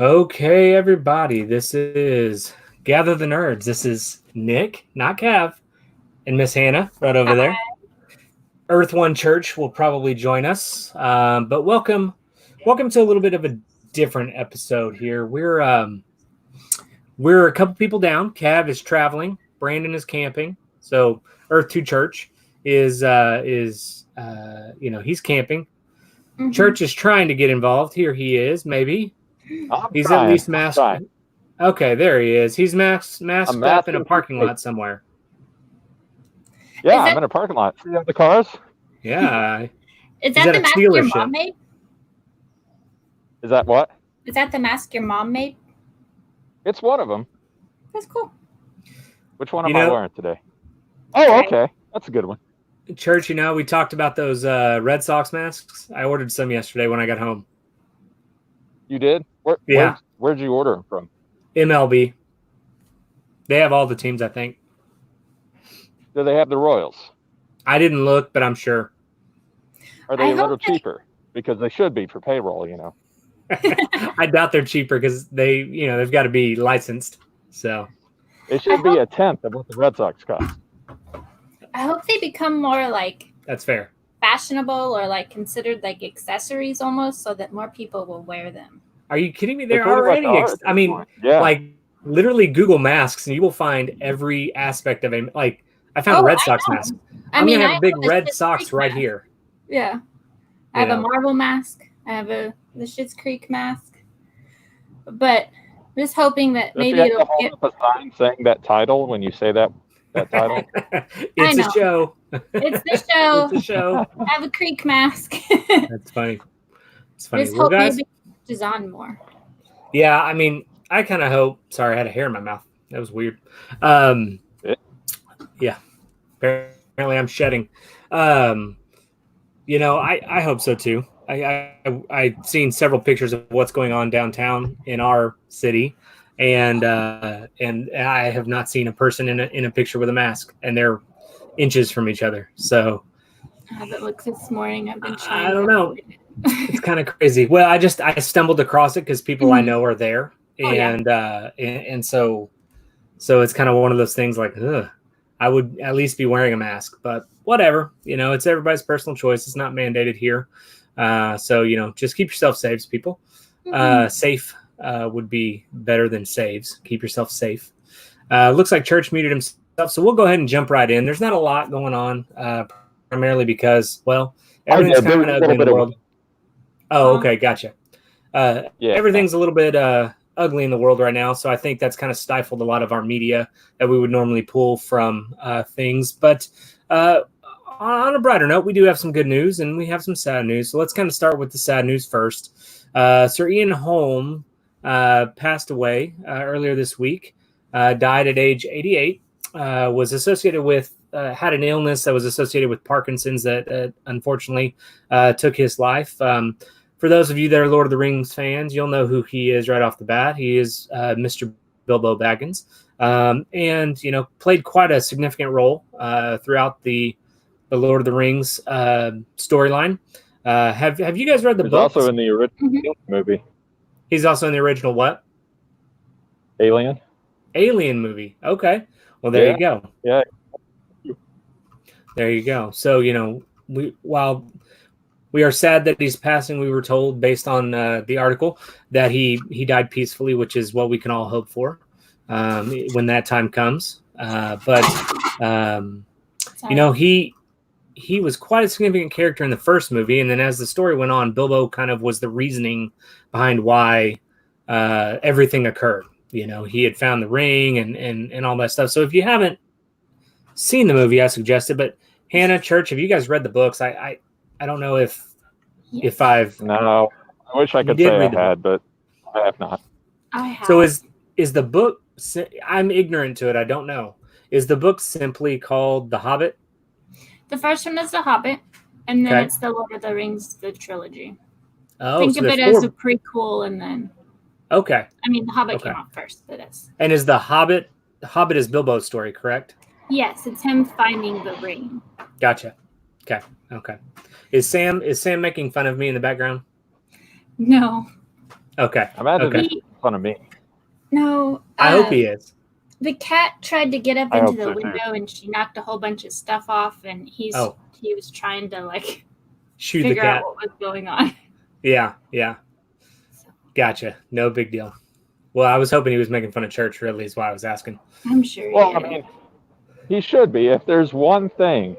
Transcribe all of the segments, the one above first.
Okay, everybody, this is Gather the Nerds. This is Nick, not Cav, and Miss Hannah right over there. Earth One Church will probably join us, but welcome to a little bit of a different episode here. We're a couple people down. Cav is traveling. Brandon is camping. So Earth Two Church is he's camping. Mm-hmm. Church is trying to get involved. Here he is, maybe. He's trying. at least masked. Okay, there he is. He's masked up in a parking lot somewhere. Yeah, I'm in a parking lot. See the cars? Yeah. Is that the mask your mom made? Is that what? Is that the mask your mom made? It's one of them. That's cool. Which one am I wearing today? Oh, okay. That's a good one. Church, we talked about those Red Sox masks. I ordered some yesterday when I got home. You did? Where'd you order them from? MLB. They have all the teams, I think. Do they have the Royals? I didn't look, but I'm sure. Are they a little cheaper? Because they should be for payroll, I doubt they're cheaper because they've got to be licensed. So it should be a tenth of what the Red Sox cost. I hope they become more that's fair. Fashionable or considered accessories almost, so that more people will wear them. Are you kidding me? They're already. Literally Google masks and you will find every aspect of it. I found a Red Sox mask. I'm gonna have a big Red Sox right here. Yeah, I have a Marvel mask. I have the Schitt's Creek mask. But I'm just hoping that maybe it'll get a sign saying that title when you say that title. It's a show. It's the show. It's a show. I have a Creek mask. That's funny. It's funny. Just hope maybe it's on more. Yeah, I kind of hope. Sorry, I had a hair in my mouth. That was weird. Yeah. Apparently, I'm shedding. I hope so too. I've seen several pictures of what's going on downtown in our city, and I have not seen a person in a picture with a mask, and they're inches from each other. So I haven't looked this morning. I've been trying. I don't know. It's kind of crazy. Well, I stumbled across it because people I know are there, and so it's kind of one of those things I would at least be wearing a mask, but whatever. It's everybody's personal choice. It's not mandated here. So just keep yourself safe, people. Safe would be better than saves. Keep yourself safe. Looks like Church muted himself, so we'll go ahead and jump right in. There's not a lot going on, primarily because, everything's kind of ugly in the world. Oh, okay, gotcha. Everything's a little bit ugly in the world right now, so I think that's kind of stifled a lot of our media that we would normally pull from things. But on a brighter note, we do have some good news and we have some sad news. So let's kind of start with the sad news first. Sir Ian Holm passed away earlier this week, died at age 88, was associated with, had an illness that was associated with Parkinson's that unfortunately took his life. For those of you that are Lord of the Rings fans, you'll know who he is right off the bat. He is Mr. Bilbo Baggins, and played quite a significant role throughout the Lord of the Rings storyline. Have you guys read the book? Also in the original movie. He's also in the original what? Alien movie. Okay. Well, there you go. Yeah. There you go. So while we are sad that he's passing, we were told based on the article that he died peacefully, which is what we can all hope for when that time comes. He was quite a significant character in the first movie, and then as the story went on, Bilbo kind of was the reasoning behind why everything occurred. He had found the ring and all that stuff. So if you haven't seen the movie, I suggest it. But Hannah, Church, have you guys read the books? I don't know if I've... No, I wish I could say I had, but I have not. I have. So is the book... I'm ignorant to it. I don't know. Is the book simply called The Hobbit? The first one is The Hobbit, and then it's the Lord of the Rings, the trilogy. Oh, Think of it as a prequel, and then... Okay. The Hobbit came out first, but it's... And is The Hobbit is Bilbo's story, correct? Yes, it's him finding the ring. Gotcha. Okay. Is Sam making fun of me in the background? No. Okay. fun of me. No. I hope he is. The cat tried to get up into the window and she knocked a whole bunch of stuff off, and he was trying to like shoot figure the cat. out what was going on. Yeah. Gotcha. No big deal. Well, I was hoping he was making fun of church, really, is why I was asking. I'm sure. Well, I mean, he should be. If there's one thing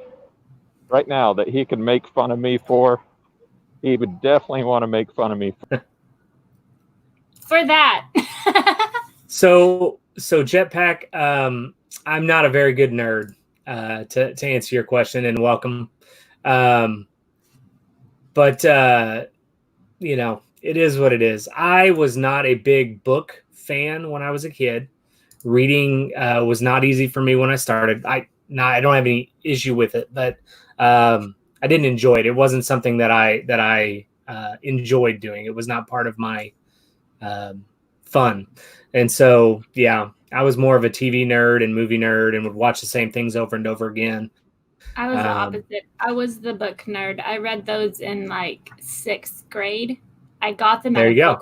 right now that he can make fun of me for, he would definitely want to make fun of me for that. So Jetpack, I'm not a very good nerd, to answer your question, and welcome. But you know, it is what it is. I was not a big book fan when I was a kid. Reading was not easy for me when I started. I don't have any issue with it, but I didn't enjoy it. It wasn't something that I enjoyed doing. It was not part of my fun. And so, yeah, I was more of a TV nerd and movie nerd and would watch the same things over and over again. I was the opposite. I was the book nerd. I read those in like 6th grade. I got them. There you go.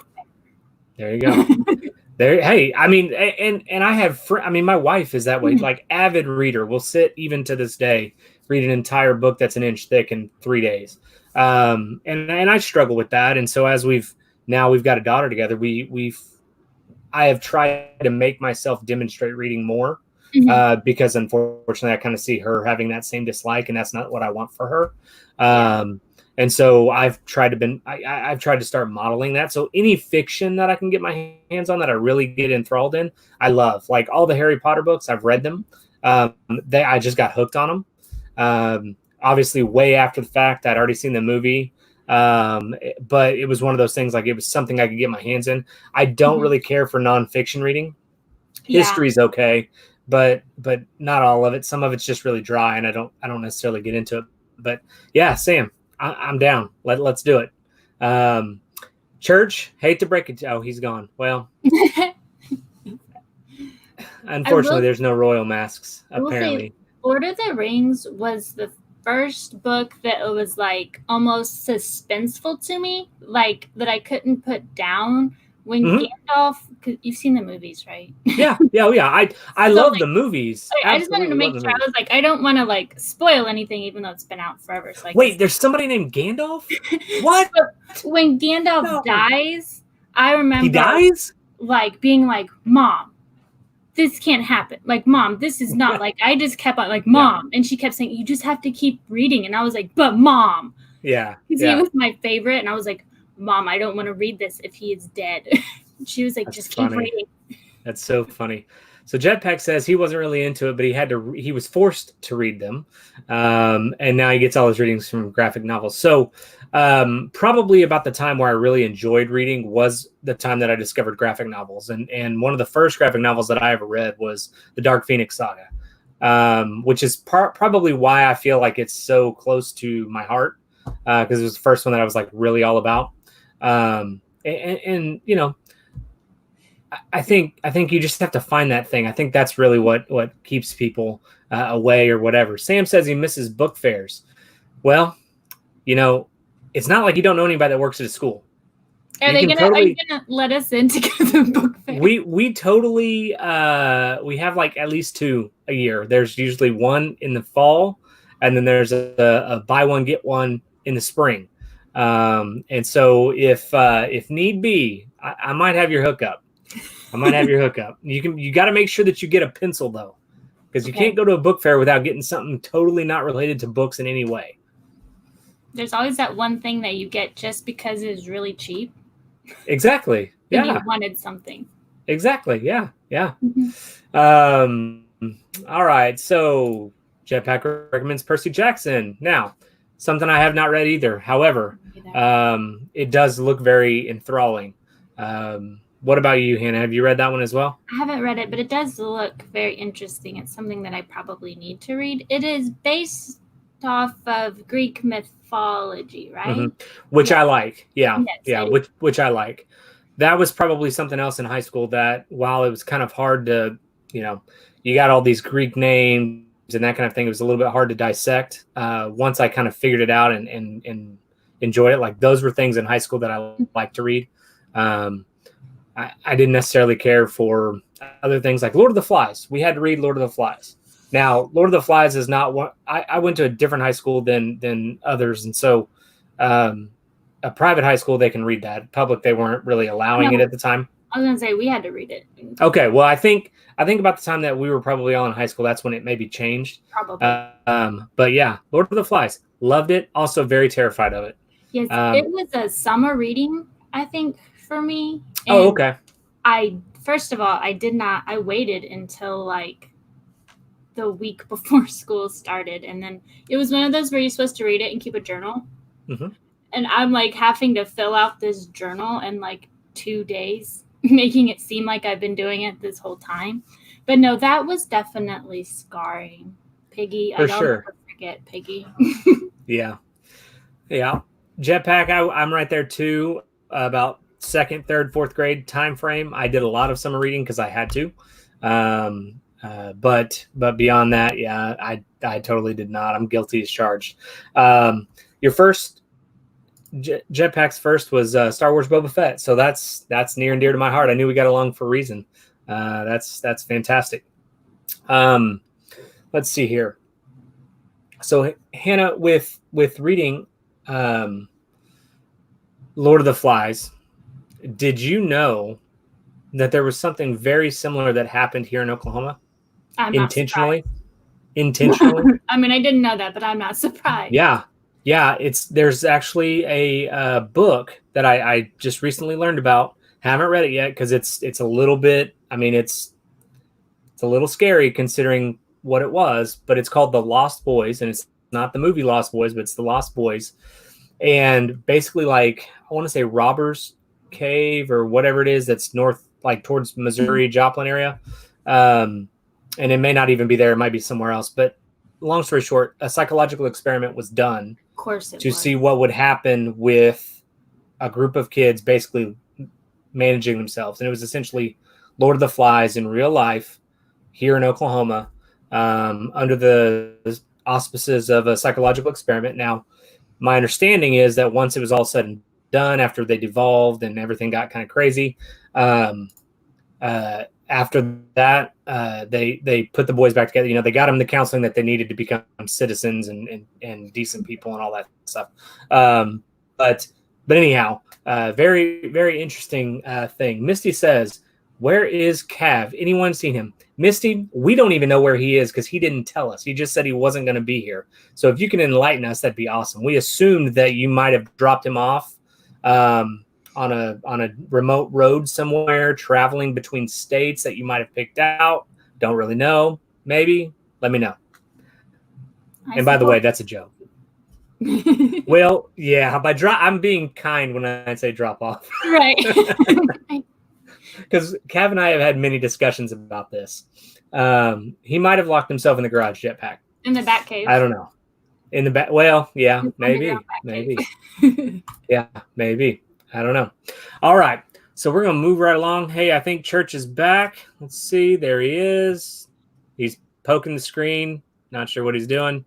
There you go. There. Hey, I mean, and I have. I mean, my wife is that way. Like avid reader, will sit even to this day, read an entire book that's an inch thick in 3 days. And I struggle with that. And so as we've got a daughter together, I have tried to make myself demonstrate reading more. Because unfortunately I kind of see her having that same dislike, and that's not what I want for her. And so I've tried to start modeling that. So any fiction that I can get my hands on that I really get enthralled in, I love. Like all the Harry Potter books, I've read them. I just got hooked on them. Obviously way after the fact, I'd already seen the movie. But it was one of those things, like it was something I could get my hands in. I don't really care for nonfiction reading. History's okay, but not all of it. Some of it's just really dry, and I don't necessarily get into it. But yeah, Sam, I'm down. Let's do it. Church, hate to break it. Oh, he's gone. Well, unfortunately, there's no royal masks apparently. Lord of the Rings was the first book that it was like almost suspenseful to me, like that I couldn't put down. When Gandalf, cause you've seen the movies, right? Yeah. I love the movies. I just wanted to make sure. I was like, I don't want to like spoil anything, even though it's been out forever. So wait, there's somebody named Gandalf? What? When Gandalf dies, I remember he dies, like being like, "Mom, this can't happen. Like, Mom, this is not like." I just kept on like, "Mom," and she kept saying, "You just have to keep reading," and I was like, "But Mom." Yeah. Because he was my favorite, and I was like, "Mom, I don't want to read this if he is dead." She was like, "That's just keep reading." That's so funny. So Jetpack says he wasn't really into it, but he was forced to read them. And now he gets all his readings from graphic novels. So probably about the time where I really enjoyed reading was the time that I discovered graphic novels. And one of the first graphic novels that I ever read was the Dark Phoenix Saga, which is probably why I feel like it's so close to my heart, because it was the first one that I was like really all about. And you know, I think you just have to find that thing. I think that's really what keeps people away or whatever. Sam says he misses book fairs. Well, you know, it's not like you don't know anybody that works at a school. Are you gonna let us in to go to the book fair? We totally we have like at least 2 a year. There's usually one in the fall, and then there's a buy one get one in the spring. And so if need be, I might have your hookup. You got to make sure that you get a pencil though, because you can't go to a book fair without getting something totally not related to books in any way. There's always that one thing that you get just because it is really cheap. Exactly. Yeah. You wanted something. Exactly. Yeah. Yeah. Mm-hmm. All right. So Jetpack recommends Percy Jackson. Now, something I have not read either. However, it does look very enthralling. What about you, Hannah? Have you read that one as well? I haven't read it, but it does look very interesting. It's something that I probably need to read. It is based off of Greek mythology, right? Mm-hmm. Which I like. Yeah. Yes, yeah. Which I like. That was probably something else in high school that while it was kind of hard to, you know, you got all these Greek names and that kind of thing, it was a little bit hard to dissect. Once I kind of figured it out and enjoyed it, like those were things in high school that I liked to read. I didn't necessarily care for other things like Lord of the Flies. We had to read Lord of the Flies. Now, Lord of the Flies is not one. I went to a different high school than others, and so a private high school they can read that. Public, they weren't really allowing it at the time. I was gonna say we had to read it. Okay, well, I think about the time that we were probably all in high school, that's when it maybe changed. Probably. But yeah, Lord of the Flies, loved it. Also, very terrified of it. Yes, it was a summer reading, I think, for me. And Oh, okay. First of all, I waited until like the week before school started, and then it was one of those where you're supposed to read it and keep a journal. Mm-hmm. And I'm like having to fill out this journal in like 2 days, making it seem like I've been doing it this whole time. But no, that was definitely scarring. Piggy, For I don't sure. ever forget Piggy. Yeah. Jetpack, I'm right there too. About 2nd, 3rd, 4th grade time frame. I did a lot of summer reading because I had to. But beyond that, yeah, I totally did not. I'm guilty as charged. Your first Jetpack's first was Star Wars Boba Fett, so that's near and dear to my heart. I knew we got along for a reason. That's fantastic. Let's see here. So Hannah, with reading Lord of the Flies, did you know that there was something very similar that happened here in Oklahoma? I'm Intentionally? I mean, I didn't know that, but I'm not surprised. Yeah. There's actually a book that I just recently learned about. Haven't read it yet because it's a little bit. I mean, it's a little scary considering what it was, but it's called The Lost Boys, and it's not the movie Lost Boys, but it's The Lost Boys. And basically, like, I want to say Robbers Cave or whatever it is that's north, like towards Missouri, Joplin area. And it may not even be there. It might be somewhere else. But long story short, a psychological experiment was done to see what would happen with a group of kids basically managing themselves. And it was essentially Lord of the Flies in real life here in Oklahoma, under the auspices of a psychological experiment. Now, my understanding is that once it was all said and done, after they devolved and everything got kind of crazy, after that, they put the boys back together. You know, they got them the counseling that they needed to become citizens and decent people and all that stuff. But anyhow, very, very interesting thing. Misty says, "Where is Cav? Anyone seen him?" Misty, we don't even know where he is because he didn't tell us. He just said he wasn't going to be here. So if you can enlighten us, that'd be awesome. We assumed that you might have dropped him off on a remote road somewhere, traveling between states that you might have picked out. Don't really know. Maybe. Let me know. And by the way, that's a joke. Well, yeah, I'm being kind when I say drop off. Right. Because Cav and I have had many discussions about this. He might have locked himself in the garage, Jetpack. In the back cave. I don't know. In the back. Well, yeah, maybe. Yeah, maybe. I don't know. All right. So we're going to move right along. Hey, I think Church is back. Let's see. There he is. He's poking the screen. Not sure what he's doing.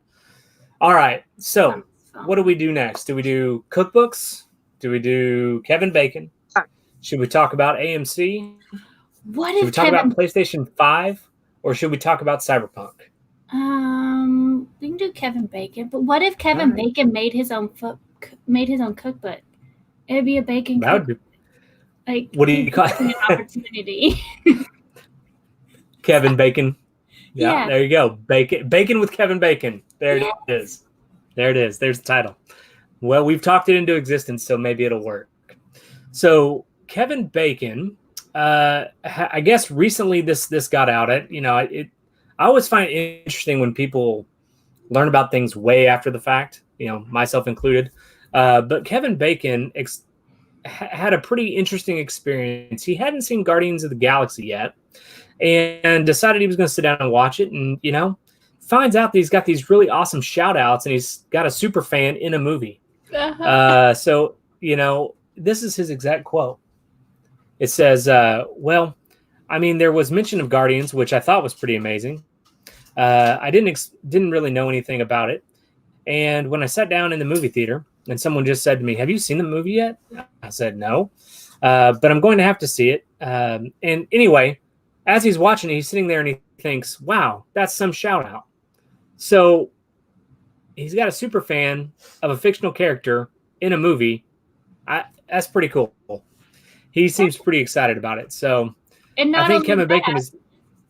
All right. So what do we do next? Do we do cookbooks? Do we do Kevin Bacon? Should we talk about AMC? Should we talk about PlayStation 5? Or should we talk about Cyberpunk? We can do Kevin Bacon. But what if Kevin Bacon made his own cookbook? It'd be a bacon cookbook. Like, what do you call it? An opportunity. Kevin Bacon. Yeah, there you go. Bacon with Kevin Bacon. There it is. There it is. There's the title. Well, we've talked it into existence, so maybe it'll work. So Kevin Bacon, I guess recently this got out. I always find it interesting when people learn about things way after the fact, myself included. But Kevin Bacon had a pretty interesting experience. He hadn't seen Guardians of the Galaxy yet and decided he was going to sit down and watch it. And, finds out that he's got these really awesome shout outs and he's got a super fan in a movie. So, this is his exact quote. It says, there was mention of Guardians, which I thought was pretty amazing. I didn't really know anything about it. And when I sat down in the movie theater and someone just said to me, "Have you seen the movie yet?" I said, "No." But I'm going to have to see it. And anyway, as he's watching it, he's sitting there and he thinks, wow, that's some shout out. So he's got a super fan of a fictional character in a movie. That's pretty cool. He seems pretty excited about it. So And I not think only Kevin that, Bacon is.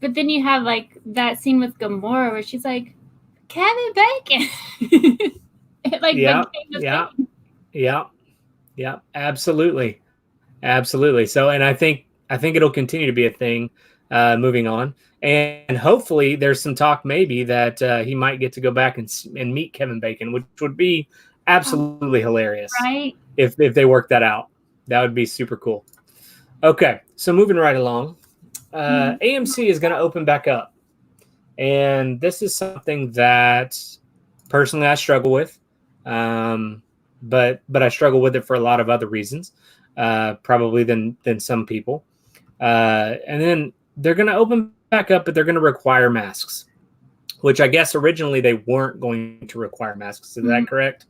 but then you have like that scene with Gamora where she's like, Kevin Bacon. It, like, Yeah, became a yeah, thing. yeah, absolutely. Absolutely. So, and I think it'll continue to be a thing moving on. And hopefully there's some talk maybe that he might get to go back and meet Kevin Bacon, which would be absolutely hilarious. Right. If they work that out. That would be super cool. Okay, so moving right along. AMC is going to open back up. And this is something that personally I struggle with. But I struggle with it for a lot of other reasons, probably than some people. And then they're going to open back up, but they're going to require masks, which I guess originally they weren't going to require masks. Is that correct?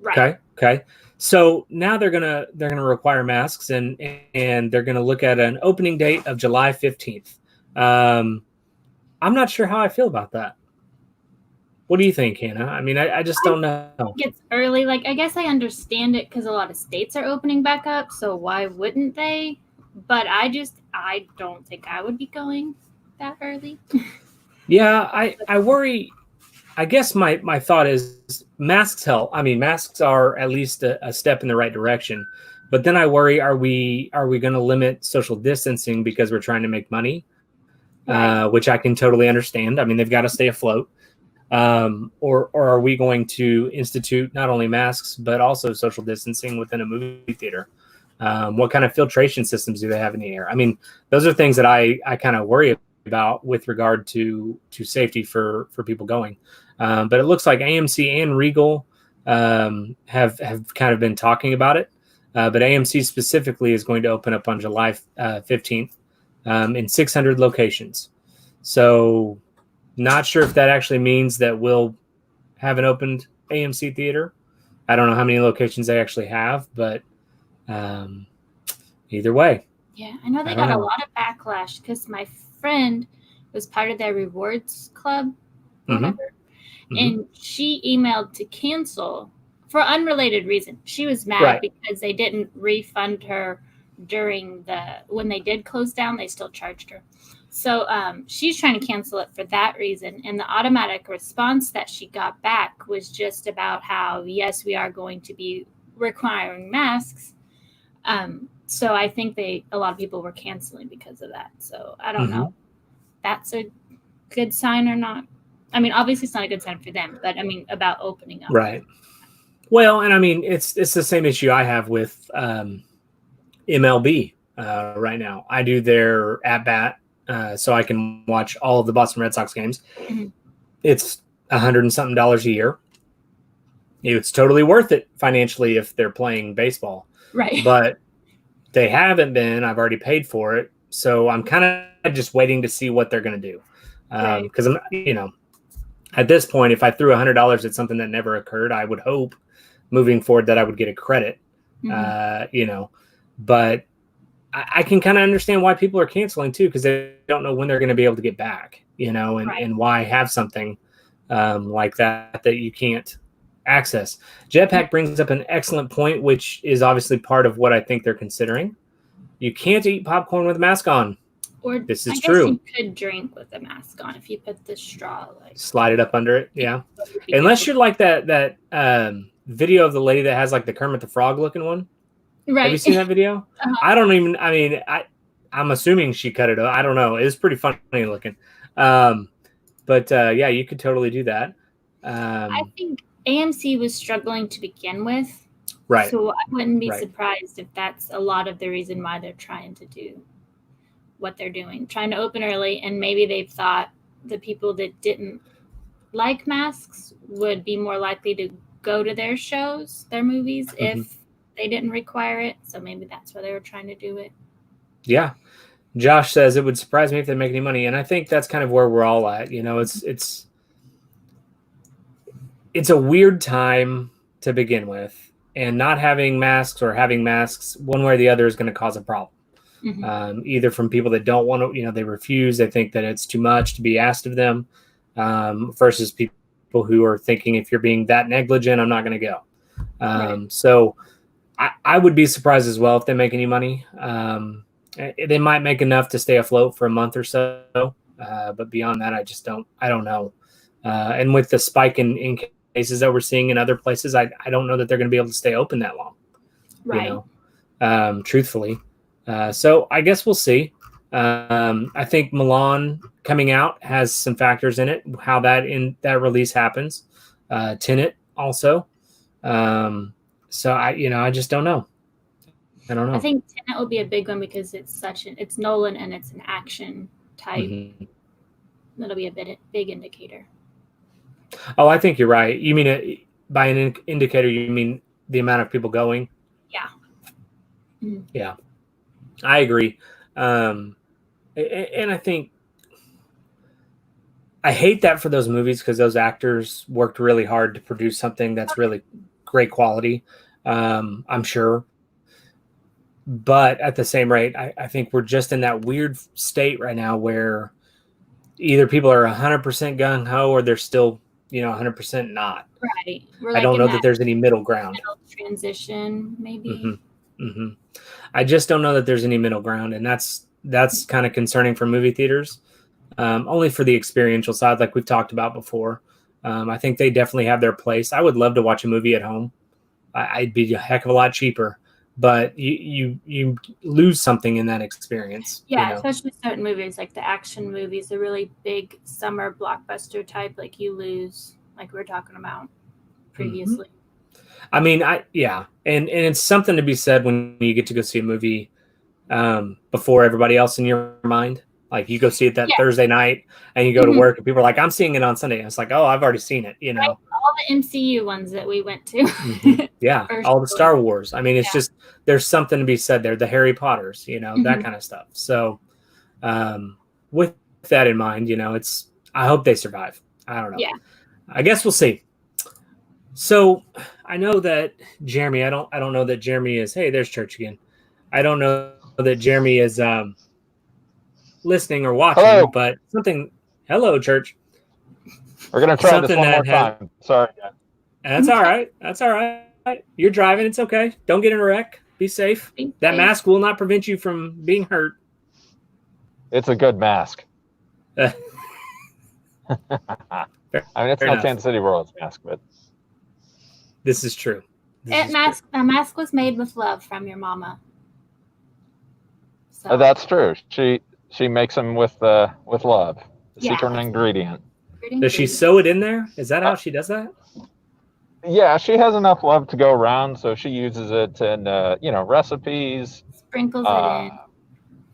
Right. Okay. So now they're gonna require masks, and they're gonna look at an opening date of July 15th. I'm not sure how I feel about that. What do you think, Hannah? I mean, I just don't know. It's early. Like, I guess I understand it because a lot of states are opening back up, so why wouldn't they? But I don't think I would be going that early. Yeah, I worry. I guess my thought is masks help. I mean, masks are at least a step in the right direction. But then I worry: are we going to limit social distancing because we're trying to make money? Right. Which I can totally understand. I mean, they've got to stay afloat. Or are we going to institute not only masks but also social distancing within a movie theater? What kind of filtration systems do they have in the air? I mean, those are things that I kind of worry about with regard to safety for people going. But it looks like AMC and Regal have kind of been talking about it. But AMC specifically is going to open up on July 15th in 600 locations. So not sure if that actually means that we'll have an opened AMC theater. I don't know how many locations they actually have, but either way. Yeah, I know they got a lot of backlash because my friend was part of their rewards club, whatever. And she emailed to cancel for unrelated reason. She was mad because they didn't refund her when they did close down. They still charged her. So she's trying to cancel it for that reason. And the automatic response that she got back was just about how, yes, we are going to be requiring masks. So I think a lot of people were canceling because of that. So I don't know if that's a good sign or not. I mean, obviously it's not a good sign for them, but I mean about opening up. Right. Well, and I mean, it's the same issue I have with MLB right now. I do their at-bat so I can watch all of the Boston Red Sox games. It's $100 and something a year. It's totally worth it financially if they're playing baseball. Right. But they haven't been. I've already paid for it. So I'm kind of just waiting to see what they're going to do. Because I'm, at this point, if I threw $100 at something that never occurred, I would hope moving forward that I would get a credit, but I can kind of understand why people are canceling too, because they don't know when they're going to be able to get back, and why have something like that you can't access. Jetpack brings up an excellent point, which is obviously part of what I think they're considering. You can't eat popcorn with a mask on. Or this is I guess true. You could drink with a mask on if you put the straw, slide it up under it. Yeah, unless you're like that video of the lady that has like the Kermit the Frog looking one. Right. Have you seen that video? I'm assuming she cut it up. I don't know. It's pretty funny looking. But yeah, you could totally do that. I think AMC was struggling to begin with. Right. So I wouldn't be surprised if that's a lot of the reason why they're trying to do what they're doing, trying to open early. And maybe they've thought the people that didn't like masks would be more likely to go to their shows, their movies, if they didn't require it. So maybe that's why they were trying to do it. Yeah. Josh says it would surprise me if they make any money. And I think that's kind of where we're all at. It's a weird time to begin with. and not having masks or having masks, one way or the other, is going to cause a problem. Either from people that don't want to, they refuse, they think that it's too much to be asked of them, versus people who are thinking, if you're being that negligent, I'm not going to go. So I would be surprised as well if they make any money. They might make enough to stay afloat for a month or so, but beyond that, I don't know. And with the spike in cases that we're seeing in other places, I don't know that they're going to be able to stay open that long. Right. Truthfully. So I guess we'll see. I think Milan coming out has some factors in it, how that release happens. Tenet also. So I just don't know. I don't know. I think Tenet will be a big one because it's Nolan and it's an action type. That'll be a big indicator. Oh, I think you're right. You mean by an indicator, you mean the amount of people going? Yeah. Yeah. I agree. And I think I hate that for those movies because those actors worked really hard to produce something that's really great quality, I'm sure. But at the same rate, I think we're just in that weird state right now where either people are 100% gung-ho or they're still, 100% not. Right. I don't know that there's any middle ground. Transition, maybe. I just don't know that there's any middle ground, and that's kind of concerning for movie theaters. Only for the experiential side, like we've talked about before. I think they definitely have their place. I would love to watch a movie at home. I'd be a heck of a lot cheaper, but you lose something in that experience. Yeah, especially certain movies, like the action movies, the really big summer blockbuster type, like you lose, like we were talking about previously. I mean, and it's something to be said when you get to go see a movie before everybody else in your mind. Like you go see it that Thursday night and you go to work and people are like, I'm seeing it on Sunday. And it's like, oh, I've already seen it, Like all the MCU ones that we went to. Yeah. All the Star Wars. I mean, it's just, there's something to be said there. The Harry Potters, that kind of stuff. So with that in mind, I hope they survive. I don't know. Yeah. I guess we'll see. So I know that Jeremy, I don't know that Jeremy is, hey, there's Church again. I don't know that Jeremy is listening or watching, but hello, Church. We're going to try this one more time. Sorry. That's all right. That's all right. You're driving. It's okay. Don't get in a wreck. Be safe. That mask will not prevent you from being hurt. It's a good mask. I mean, it's not Kansas City Royals mask, but this is true. The mask was made with love from your mama. So. That's true. She makes them with love. The secret ingredient. Does she sew it in there? Is that how she does that? Yeah, she has enough love to go around, so she uses it in recipes. Sprinkles it in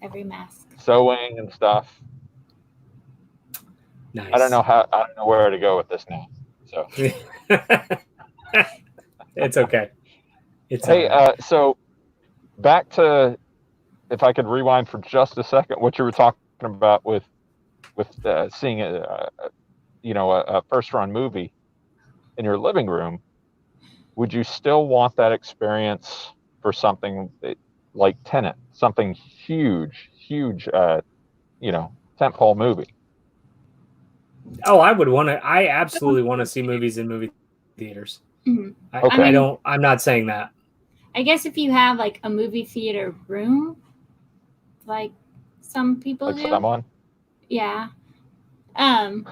every mask. Sewing and stuff. Nice. I don't know where to go with this now. So it's okay. So back to, if I could rewind for just a second, what you were talking about with seeing a first run movie in your living room. Would you still want that experience for something like Tenet, something huge, tentpole movie? Oh, I absolutely want to see movies in movie theaters. Mm-hmm. I'm not saying that. I guess if you have like a movie theater room, like some people do. Someone? Yeah. Some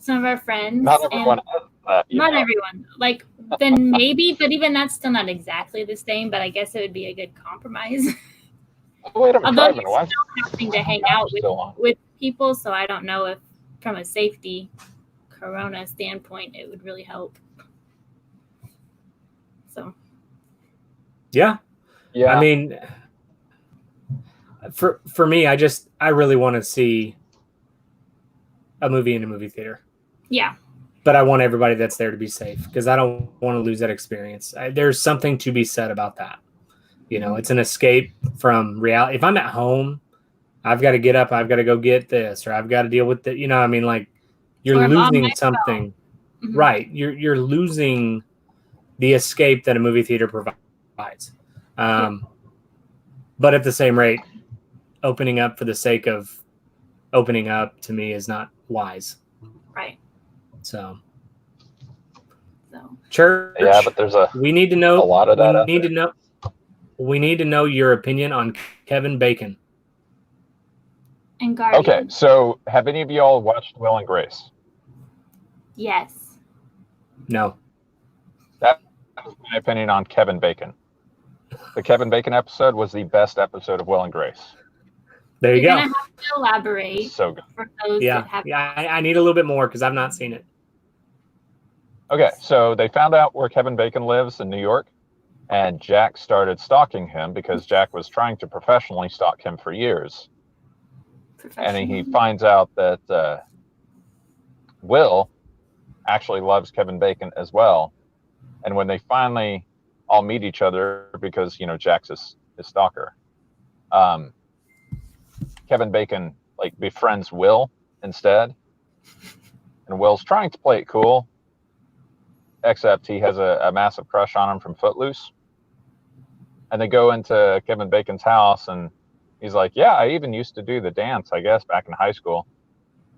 of our friends. Not everyone has that. Not everyone. Like, then maybe, but even that's still not exactly the same, but I guess it would be a good compromise. Wait, although you're still having to hang out with people, so I don't know if from a safety corona standpoint it would really help. So yeah. I mean, for me, I really want to see a movie in a movie theater. Yeah. But I want everybody that's there to be safe because I don't want to lose that experience. There's something to be said about that. It's an escape from reality. If I'm at home, I've got to get up, I've got to go get this, or I've got to deal with the, like you're losing something. Mm-hmm. Right. You're losing the escape that a movie theater provides. wise. But at the same rate, opening up for the sake of opening up to me is not wise. Right. So church. Yeah, but there's we need to know a lot of that. We need to know your opinion on Kevin Bacon. And Guardian. Okay, so have any of y'all watched Will and Grace? Yes. No. That was my opinion on Kevin Bacon. The Kevin Bacon episode was the best episode of Will and Grace. There you You're go. gonna have to elaborate. So good. For those that have I need a little bit more because I've not seen it. Okay, so they found out where Kevin Bacon lives in New York, and Jack started stalking him because Jack was trying to professionally stalk him for years. And he finds out that Will actually loves Kevin Bacon as well. And when they finally all meet each other, because Jack's his stalker, Kevin Bacon befriends Will instead, and Will's trying to play it cool, except he has a massive crush on him from Footloose. And they go into Kevin Bacon's house, and he's like, yeah, I even used to do the dance, I guess, back in high school.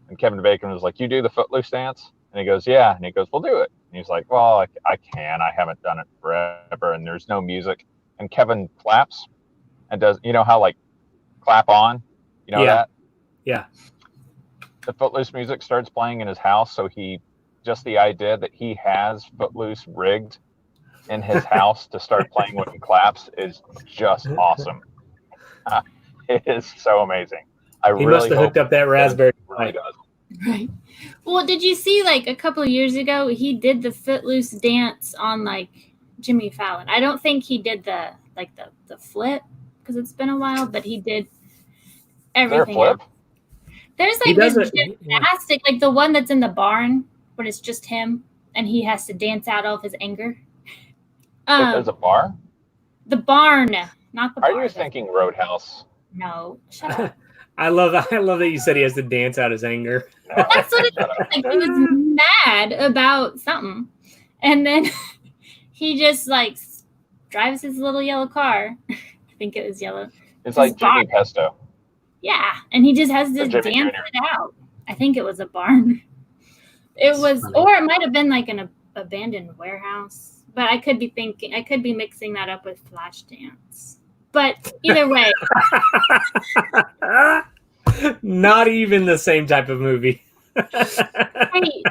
And Kevin Bacon was like, you do the Footloose dance? And he goes, yeah. And he goes, well, do it. And he's like, well, I can. I haven't done it forever, and there's no music. And Kevin claps and does, how clap on? That? Yeah. The Footloose music starts playing in his house, so just the idea that he has Footloose rigged in his house to start playing when he claps is just awesome. It is so amazing. He must have hooked up that Raspberry Pi. Right. Well, did you see a couple of years ago he did the Footloose dance on Jimmy Fallon? I don't think he did the flip because it's been a while, but he did everything. Is there a flip? There's this gymnastic, the one that's in the barn, but it's just him and he has to dance out all of his anger. There's a bar? The barn, not the bar. Are you thinking Roadhouse? No, shut up. I love that you said he has to dance out his anger. Well, that's what it is. He was mad about something, and then he just drives his little yellow car. I think it was yellow. It's like Jimmy Pesto. Yeah, and he just has to dance it out. I think it was a barn. It was, or it might have been an abandoned warehouse. But I could be mixing that up with Flashdance. But either way. Not even the same type of movie. Hey,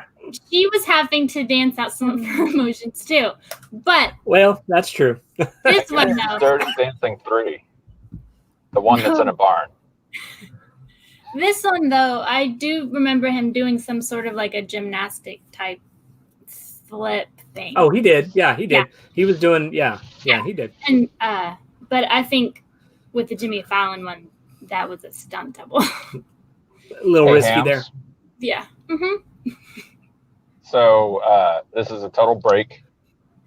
she was having to dance out some of her emotions too. But well, that's true. This one though. Dirty Dancing 3. The one that's in a barn. This one though, I do remember him doing some sort of a gymnastic type flip thing. Oh, he did. Yeah, he did. Yeah. He was doing he did. And but I think with the Jimmy Fallon one, that was a stunt double. A little risky there. Yeah. Mm-hmm. So this is a total break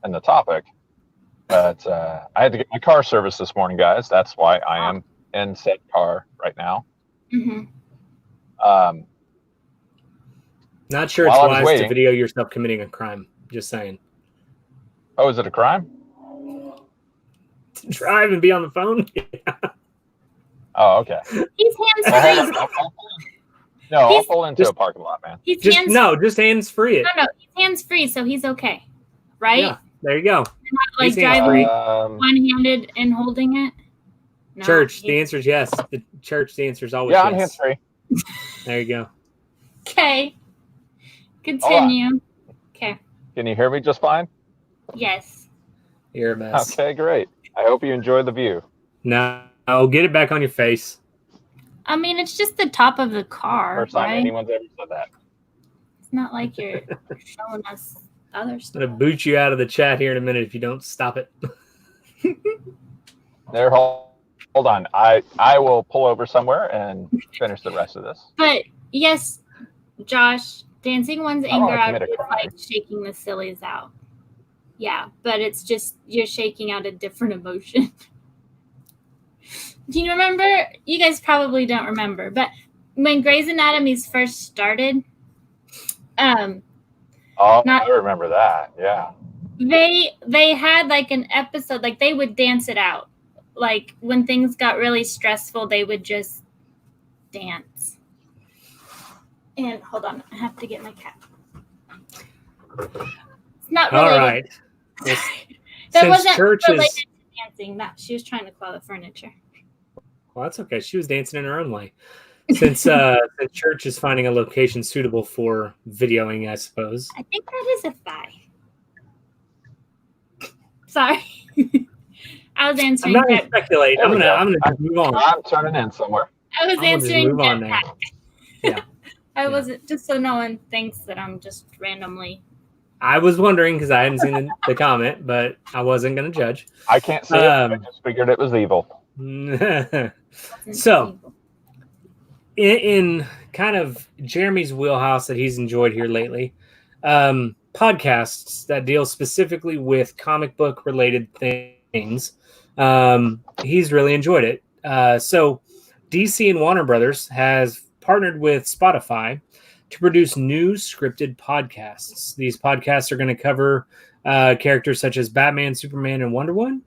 in the topic, but I had to get my car serviced this morning, guys. That's why I am in said car right now. Mm-hmm. Not sure it's wise to video yourself committing a crime. Just saying. Oh, is it a crime? To drive and be on the phone? Yeah. Oh, okay. He's hands-free. I'll pull into a parking lot, man. Just hands-free. No, he's hands-free, so he's okay. Right? Yeah, there you go. You're not driving one-handed and holding it? No, Church, the answer is yes. The answer is always yes. Yeah, I'm hands-free. There you go. Okay. Continue. Okay. Can you hear me just fine? Yes. You're a mess. Okay, great. I hope you enjoy the view. No, get it back on your face. I mean, it's just the top of the car. First time anyone's ever said that. It's not like you're showing us other stuff. I'm going to boot you out of the chat here in a minute if you don't stop it. There, hold on. I will pull over somewhere and finish the rest of this. But yes, Josh, dancing one's anger out is like shaking the sillies out. Yeah, but it's just you're shaking out a different emotion. Do you remember? You guys probably don't remember, but when Grey's Anatomy's first started, I remember that. Yeah. They had like an episode, like they would dance it out. Like when things got really stressful, they would just dance. And hold on, I have to get my cat. It's not related. All right. That wasn't related to dancing. That she was trying to claw the furniture. Well, that's okay. She was dancing in her own way. Since the church is finding a location suitable for videoing, I suppose. I think that is a thigh. Sorry. I was answering. I'm not gonna speculate. I'm gonna just move on. I'm turning in somewhere. I was answering. Move on there. Yeah. I wasn't, just so no one thinks that I'm just randomly. I was wondering because I hadn't seen the comment, but I wasn't going to judge. I can't see it. I just figured it was evil. So, in kind of Jeremy's wheelhouse that he's enjoyed here lately, podcasts that deal specifically with comic book related things, he's really enjoyed it. So, DC and Warner Brothers has partnered with Spotify to produce new scripted podcasts. These podcasts are going to cover characters such as Batman, Superman, and Wonder Woman,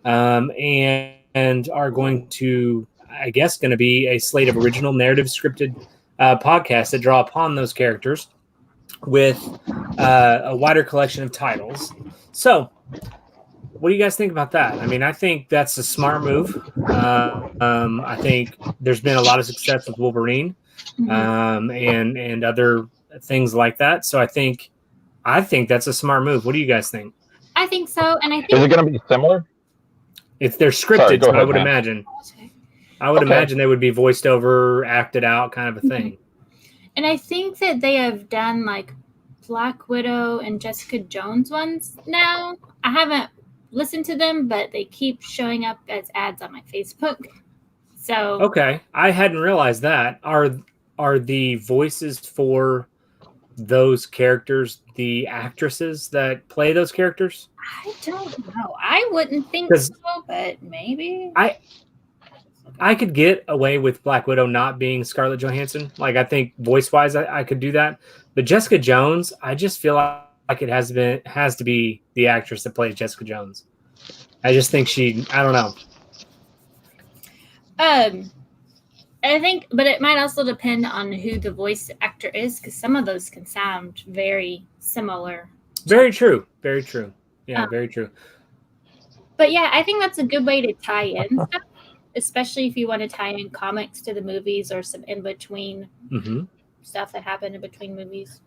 and are going to, I guess, going to be a slate of original narrative scripted podcasts that draw upon those characters with a wider collection of titles. So, what do you guys think about that? I mean, I think that's a smart move. I think there's been a lot of success with Wolverine. And other things like that. So I think that's a smart move. What do you guys think? I think so, and I think is it going to be similar? If they're scripted, Sorry, I would imagine. I would imagine they would be voiced over, acted out, kind of a thing. And I think that they have done like Black Widow and Jessica Jones ones now. I haven't listened to them, but they keep showing up as ads on my Facebook. So okay, I hadn't realized that. Are the voices for those characters the actresses that play those characters? I don't know. I wouldn't think so, but maybe. I could get away with Black Widow not being Scarlett Johansson. Like, I think voice-wise I could do that. But Jessica Jones, I just feel like it has to be the actress that plays Jessica Jones. I just think I don't know. I think, but it might also depend on who the voice actor is, because some of those can sound very similar. Very true. Very true. Yeah, very true. But yeah, I think that's a good way to tie in stuff, especially if you want to tie in comics to the movies or some in-between stuff that happened in between movies.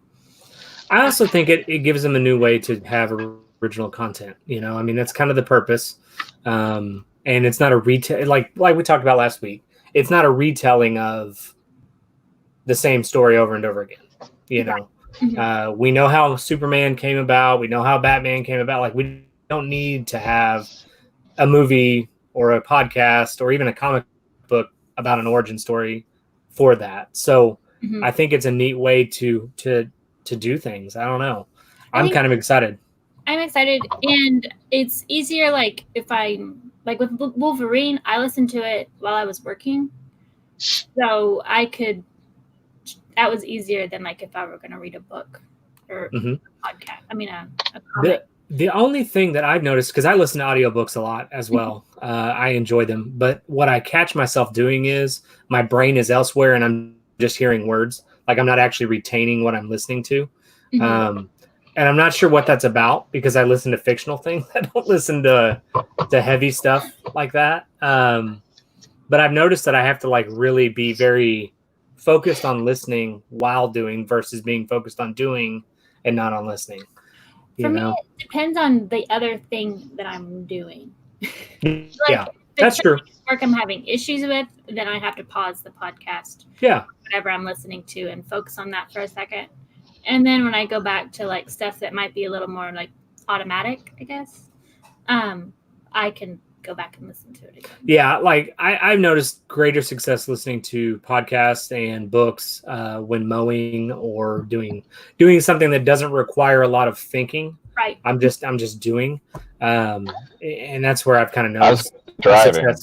I also think it gives them a new way to have original content. You know, I mean, that's kind of the purpose. And it's not a retail, like we talked about last week. It's not a retelling of the same story over and over again. You know, we know how Superman came about. We know how Batman came about. Like, we don't need to have a movie or a podcast or even a comic book about an origin story for that. So I think it's a neat way to do things. I don't know. I'm kind of excited. I'm excited, and it's easier. Like if I'm like with Wolverine, I listened to it while I was working, so that was easier than like if I were going to read a book or a podcast. I mean, a comic. The only thing that I've noticed, because I listen to audiobooks a lot as well, I enjoy them. But what I catch myself doing is my brain is elsewhere and I'm just hearing words. Like, I'm not actually retaining what I'm listening to. And I'm not sure what that's about, because I listen to fictional things. I don't listen to heavy stuff like that. But I've noticed that I have to like really be very focused on listening while doing versus being focused on doing and not on listening. For me, it depends on the other thing that I'm doing. Yeah, that's true. Work I'm having issues with, then I have to pause the podcast. Yeah. Whatever I'm listening to and focus on that for a second. And then when I go back to like stuff that might be a little more like automatic, I guess, I can go back and listen to it again. Yeah, like I've noticed greater success listening to podcasts and books when mowing or doing something that doesn't require a lot of thinking. Right. I'm just doing, and that's where I've kind of noticed. I was driving,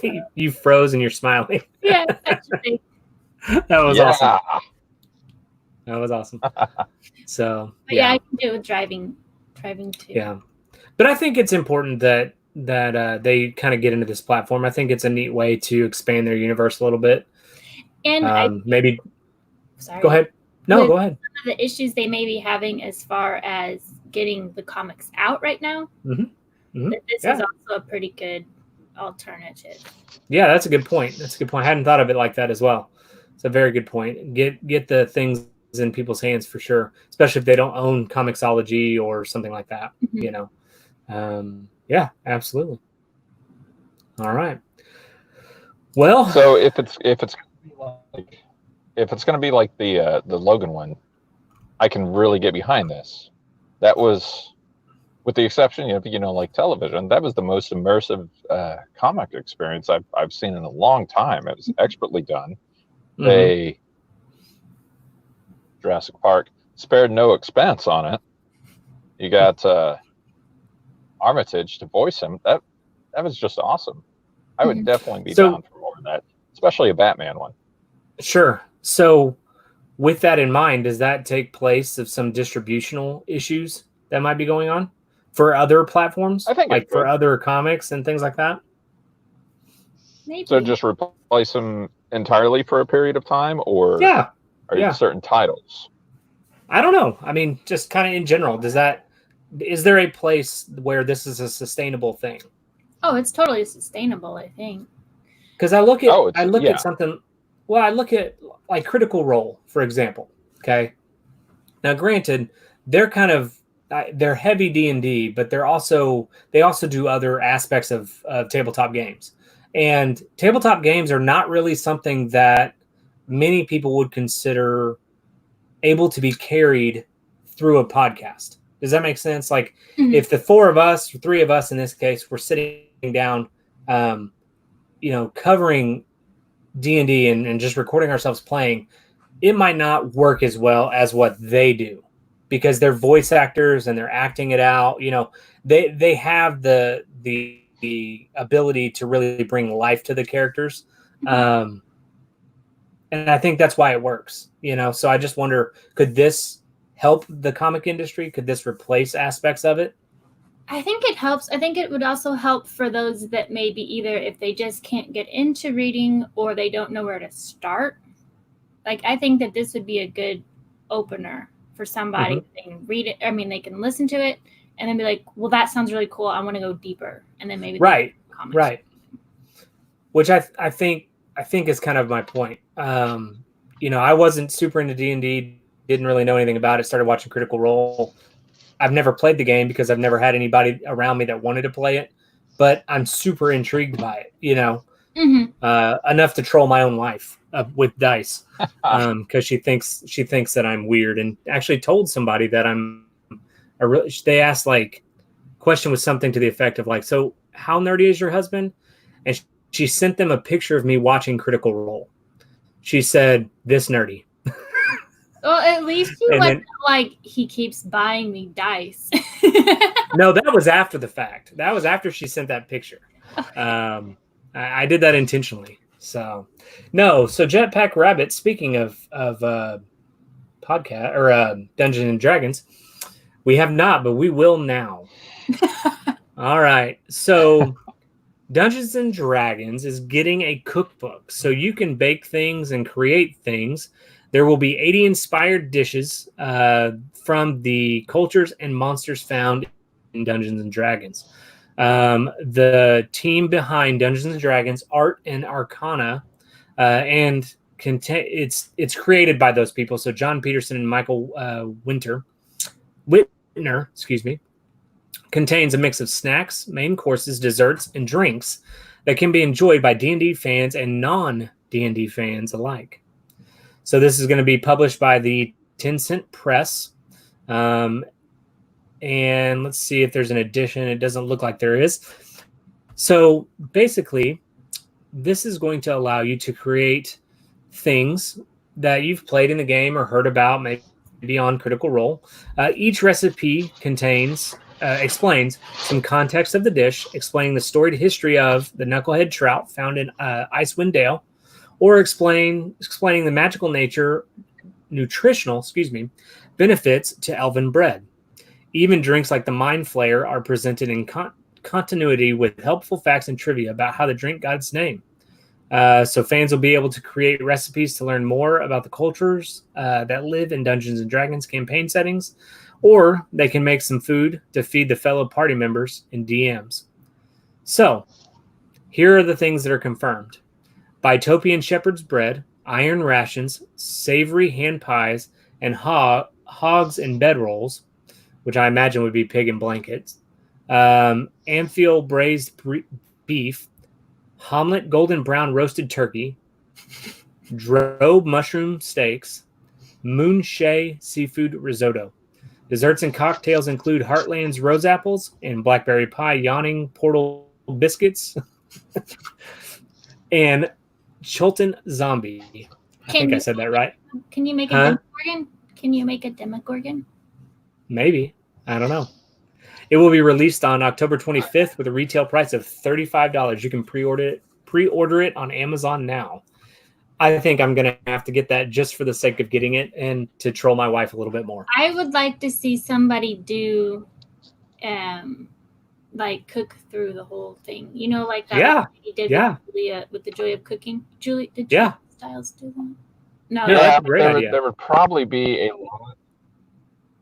but you froze and you're smiling. Yeah, actually. That was awesome. That was awesome. So, But yeah, I can do it with driving too. Yeah, but I think it's important that they kind of get into this platform. I think it's a neat way to expand their universe a little bit. And maybe. Sorry. Go ahead. No, go ahead. Some of the issues they may be having as far as getting the comics out right now. Mm-hmm. This is also a pretty good alternative. Yeah, that's a good point. I hadn't thought of it like that as well. It's a very good point. Get the things in people's hands for sure, especially if they don't own Comixology or something like that. Yeah, absolutely. All right. Well, so if it's going to be like the Logan one, I can really get behind this. That was, with the exception of like television, that was the most immersive comic experience I've seen in a long time. It was expertly done. They Jurassic Park spared no expense on it. You got Armitage to voice him. That was just awesome. I would definitely be down for more of that, especially a Batman one. Sure. So with that in mind, does that take place of some distributional issues that might be going on for other platforms? I think like for other comics and things like that? Maybe. So just replace them entirely for a period of time, or certain titles? I don't know. I mean, just kind of in general, is there a place where this is a sustainable thing? Oh, it's totally sustainable, I think. Because I look at something. Well, I look at like Critical Role, for example. Okay. Now, granted, they're they're heavy D&D, but they also do other aspects of tabletop games. And tabletop games are not really something that many people would consider able to be carried through a podcast. Does that make sense? Like if the four of us, or three of us in this case, were sitting down, covering D&D and just recording ourselves playing, it might not work as well as what they do because they're voice actors and they're acting it out. They have the ability to really bring life to the characters. And I think that's why it works, so I just wonder, could this help the comic industry? Could this replace aspects of it? I think it helps. I think it would also help for those that maybe either if they just can't get into reading or they don't know where to start. Like, I think that this would be a good opener for somebody. They can read it. I mean, they can listen to it and then be like, well, that sounds really cool. I want to go deeper. And then maybe. Right. Which I think is kind of my point. I wasn't super into D&D, didn't really know anything about it, started watching Critical Role. I've never played the game because I've never had anybody around me that wanted to play it, but I'm super intrigued by it, enough to troll my own wife with dice because she thinks that I'm weird, and actually told somebody that they asked, like, question was something to the effect of like, so how nerdy is your husband? And she sent them a picture of me watching Critical Role. She said, this nerdy. Well, at least he wasn't like, he keeps buying me dice. No, that was after the fact. That was after she sent that picture. I did that intentionally. So, no. So Jetpack Rabbit, speaking of podcast or Dungeons and Dragons, we have not, but we will now. All right. So Dungeons and Dragons is getting a cookbook, so you can bake things and create things. There will be 80 inspired dishes from the cultures and monsters found in Dungeons and Dragons. The team behind Dungeons and Dragons, Art and Arcana, and it's created by those people. So John Peterson and Michael Whitner, contains a mix of snacks, main courses, desserts, and drinks that can be enjoyed by D&D fans and non-D&D fans alike. So this is going to be published by the 10 Cent Press. And let's see if there's an edition. It doesn't look like there is. So basically, this is going to allow you to create things that you've played in the game or heard about, maybe on Critical Role. Each recipe explains some context of the dish, explaining the storied history of the knucklehead trout found in Icewind Dale, or explaining the magical nature nutritional, benefits to elven bread. Even drinks like the Mind Flayer are presented in continuity with helpful facts and trivia about how the drink got its name. So fans will be able to create recipes to learn more about the cultures that live in Dungeons and Dragons campaign settings, or they can make some food to feed the fellow party members in DMs. So here are the things that are confirmed. Bitopian shepherd's bread, iron rations, savory hand pies, and hogs and bedrolls, which I imagine would be pig in blankets, Amphiel braised beef, Homlet golden brown roasted turkey, Drobe mushroom steaks, Moonshay seafood risotto. Desserts and cocktails include Heartland's rose apples and blackberry pie yawning portal biscuits and Chilton zombie. I think I said that right. Can you make a Demogorgon? Can you make a Demogorgon? Maybe. I don't know. It will be released on October 25th with a retail price of $35. You can pre-order it on Amazon now. I think I'm going to have to get that just for the sake of getting it and to troll my wife a little bit more. I would like to see somebody do, like cook through the whole thing. You know, like that he did with Julia with the Joy of Cooking. Julie, did Julia Stiles do that? No, yeah, that's a great idea. There would probably be a lot.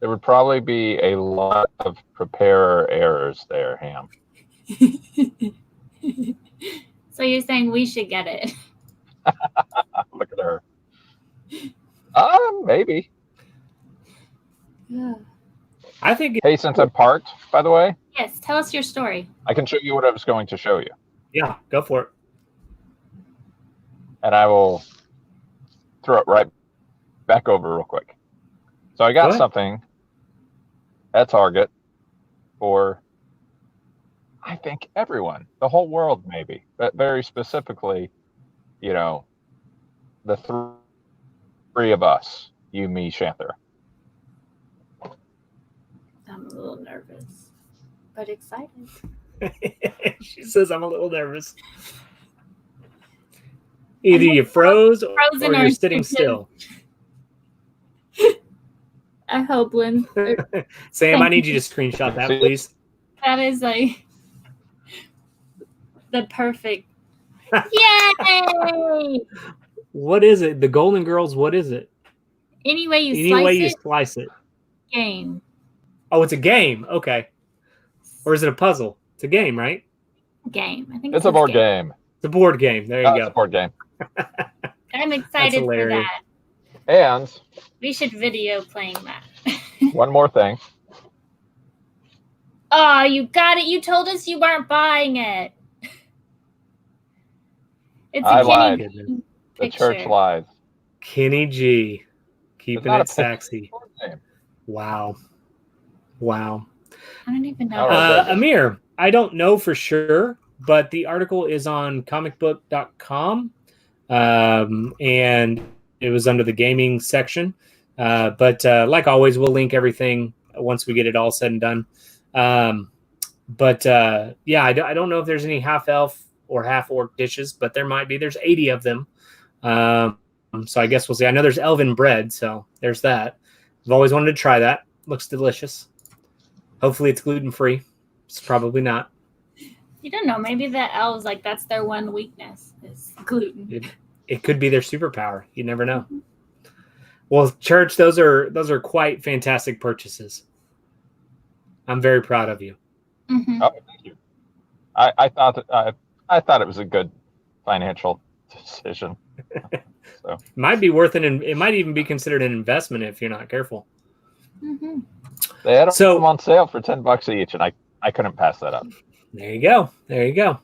There would probably be a lot of preparer errors there, Ham. So you're saying we should get it? Look at her. Maybe. Yeah. I think. Hey, since I'm parked, by the way. Yes, tell us your story. I can show you what I was going to show you. Yeah, go for it. And I will throw it right back over real quick. So I got something at Target for, I think, everyone, the whole world maybe, but very specifically, you know, the three of us, you, me, Shanther. I'm a little nervous, but excited. She says I'm a little nervous. Either you froze or you're sitting still. I hope, Lynn. Sam, I need you to screenshot that, please. That is like the perfect. Yay! What is it? The Golden Girls, what is it? Any way you slice it. Game. Oh, it's a game. Okay. Or is it a puzzle? It's a game, right? Game. I think it's a board game. It's a board game. There you go. It's a board game. I'm excited for that. And we should video playing that. One more thing. Oh, you got it. You told us you weren't buying it. It's a Kenny G the church lies. Kenny G. Keeping it sexy. Wow. I don't even know. Amir, I don't know for sure, but the article is on comicbook.com. And it was under the gaming section. But like always, we'll link everything once we get it all said and done. But I don't know if there's any half elf or half orc dishes, but there might be. There's 80 of them. So I guess we'll see. I know there's elven bread, so there's that. I've always wanted to try that. Looks delicious. Hopefully it's gluten-free. It's probably not. You don't know. Maybe the elves, like, that's their one weakness is gluten. It could be their superpower. You never know. Mm-hmm. Well, Church, those are quite fantastic purchases. I'm very proud of you. Mm-hmm. Oh, thank you. I thought it was a good financial decision. So it might be worth it, and it might even be considered an investment if you're not careful. Mm-hmm. They had them on sale for $10 each, and I couldn't pass that up. There you go.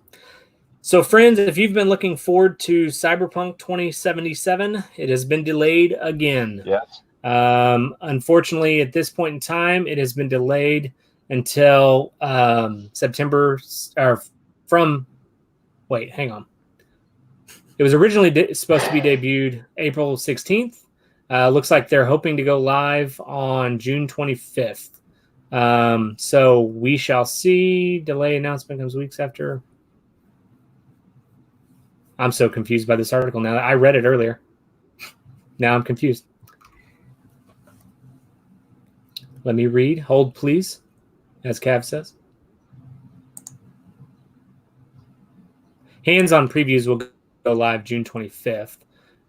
So, friends, if you've been looking forward to Cyberpunk 2077, it has been delayed again. Yes. Unfortunately, at this point in time, it has been delayed until September. Wait, hang on. It was originally supposed to be debuted April 16th. Looks like they're hoping to go live on June 25th. So we shall see. Delay announcement comes weeks after. I'm so confused by this article now. I read it earlier. Now I'm confused. Let me read. Hold, please, as Cav says. Hands-on previews will go live June 25th.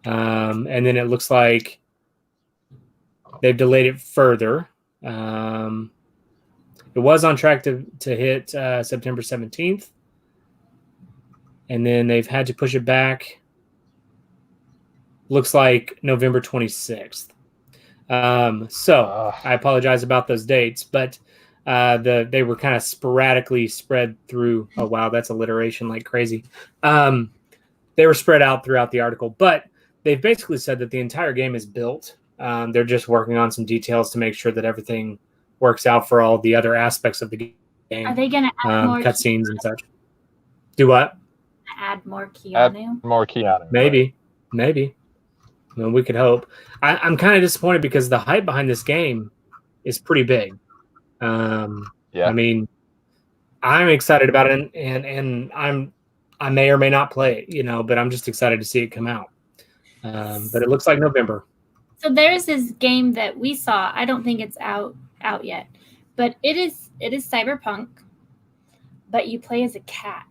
And then it looks like they've delayed it further. It was on track to hit September 17th. And then they've had to push it back. Looks like November 26th. So I apologize about those dates, but they were kind of sporadically spread through. Oh, wow, that's alliteration like crazy. They were spread out throughout the article, but they've basically said that the entire game is built. They're just working on some details to make sure that everything works out for all the other aspects of the game. Are they going to add more cutscenes and such? Do what? Add more Keanu? Add more Keanu. Maybe. Well, we could hope. I'm kind of disappointed because the hype behind this game is pretty big. I mean, I'm excited about it, and I may or may not play it, but I'm just excited to see it come out. But it looks like November. So there's this game that we saw. I don't think it's out yet, but it is Cyberpunk. But you play as a cat,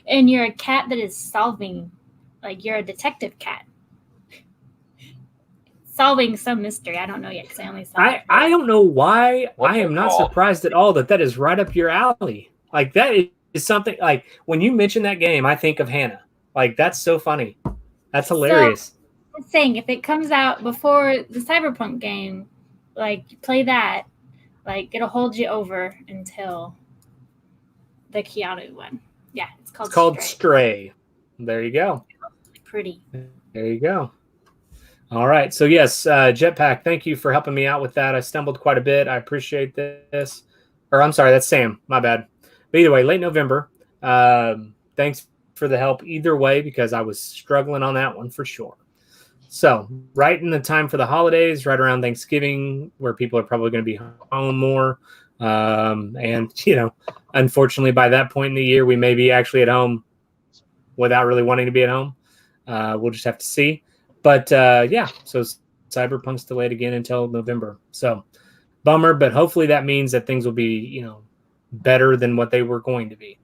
and you're a cat that is solving, like you're a detective cat, solving some mystery. I don't know yet because I only saw it. I don't know why. I am not surprised at all that is right up your alley. Like that is something. Like when you mention that game, I think of Hannah. Like that's so funny. That's hilarious. So, I'm saying if it comes out before the Cyberpunk game, like you play that, like it'll hold you over until the Keanu one. Yeah, it's called Stray. There you go. Pretty. There you go. All right. So yes, Jetpack, thank you for helping me out with that. I stumbled quite a bit. I appreciate this. Or I'm sorry, that's Sam. My bad. But either way, late November. Thanks for the help either way because I was struggling on that one for sure. So right in the time for the holidays, right around Thanksgiving, where people are probably going to be home more. And, unfortunately, by that point in the year, we may be actually at home without really wanting to be at home. We'll just have to see. But, so Cyberpunk's delayed again until November. So bummer, but hopefully that means that things will be, better than what they were going to be.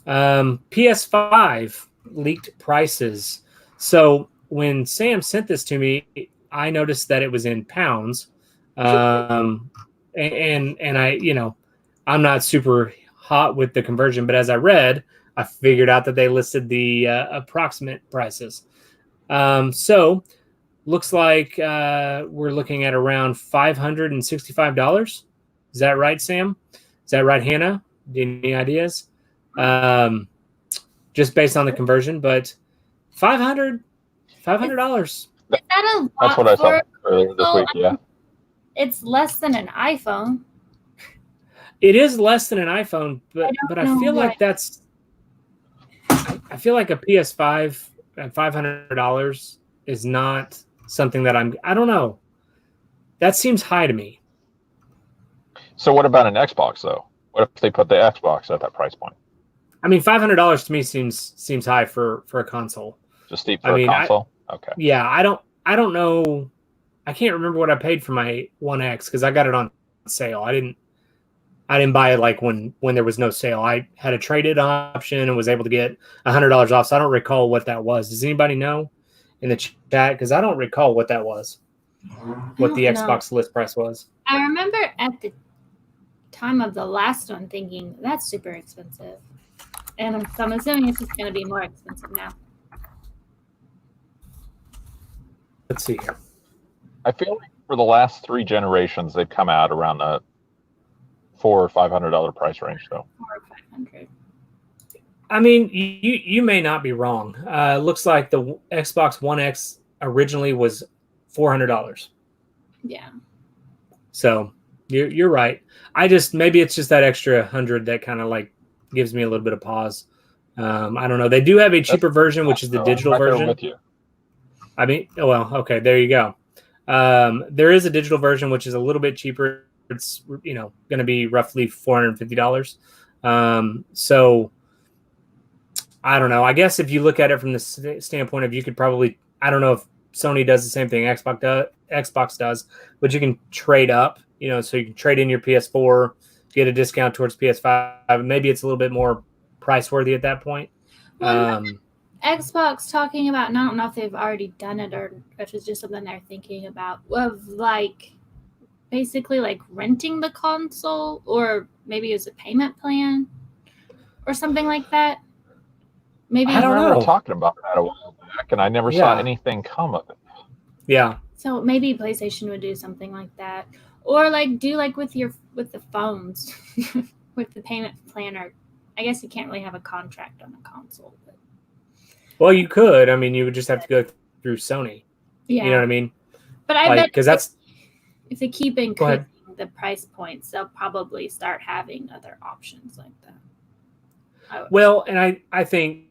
PS5 leaked prices. So when Sam sent this to me, I noticed that it was in pounds. And I, I'm not super hot with the conversion, but as I read, I figured out that they listed the approximate prices. So looks like we're looking at around $565. Is that right, Sam? Is that right, Hannah? Any ideas? Just based on the conversion, but $500. Is that a lot? That's what I saw earlier this week. Yeah, it's less than an iPhone. It is less than an iPhone, but I feel like that's. I feel like a PS5 at $500 is not something that I don't know. That seems high to me. So what about an Xbox though? What if they put the Xbox at that price point? I mean, $500 to me seems high for a console. Just steep for a console. Okay. Yeah, I don't know. I can't remember what I paid for my One X because I got it on sale. I didn't buy it like when there was no sale. I had a trade-in option and was able to get $100 off. So I don't recall what that was. Does anybody know in the chat? Because I don't recall what that was. What the Xbox list price was. I remember at the time of the last one thinking that's super expensive, and so I'm assuming it's just going to be more expensive now. Let's see here. I feel like for the last 3 generations, they've come out around the $400 or $500 price range, though. 400 or 500. I mean, you may not be wrong. Looks like the Xbox One X originally was $400. Yeah. So you're right. Maybe it's just that extra 100 that kind of like gives me a little bit of pause. I don't know. They do have a cheaper version, which is the digital version. With you. I mean, well, okay, there you go. There is a digital version, which is a little bit cheaper. It's, going to be roughly $450. So I don't know. I guess if you look at it from the standpoint of you could probably, I don't know if Sony does the same thing Xbox does, but you can trade up, so you can trade in your PS4, get a discount towards PS5. Maybe it's a little bit more price worthy at that point. Well, Xbox talking about, and I don't know if they've already done it or if it's just something they're thinking about, of like basically like renting the console, or maybe it's a payment plan or something like that. Maybe I remember talking about that a while back, and I never saw anything come of it. Yeah. So maybe PlayStation would do something like that, or like do like with the phones, with the payment plan. Or I guess you can't really have a contract on a console. But... Well, you could. I mean, you would just have to go through Sony. Yeah. You know what I mean? But I bet because that's if they keep increasing the price points, they'll probably start having other options like that. Well, and I think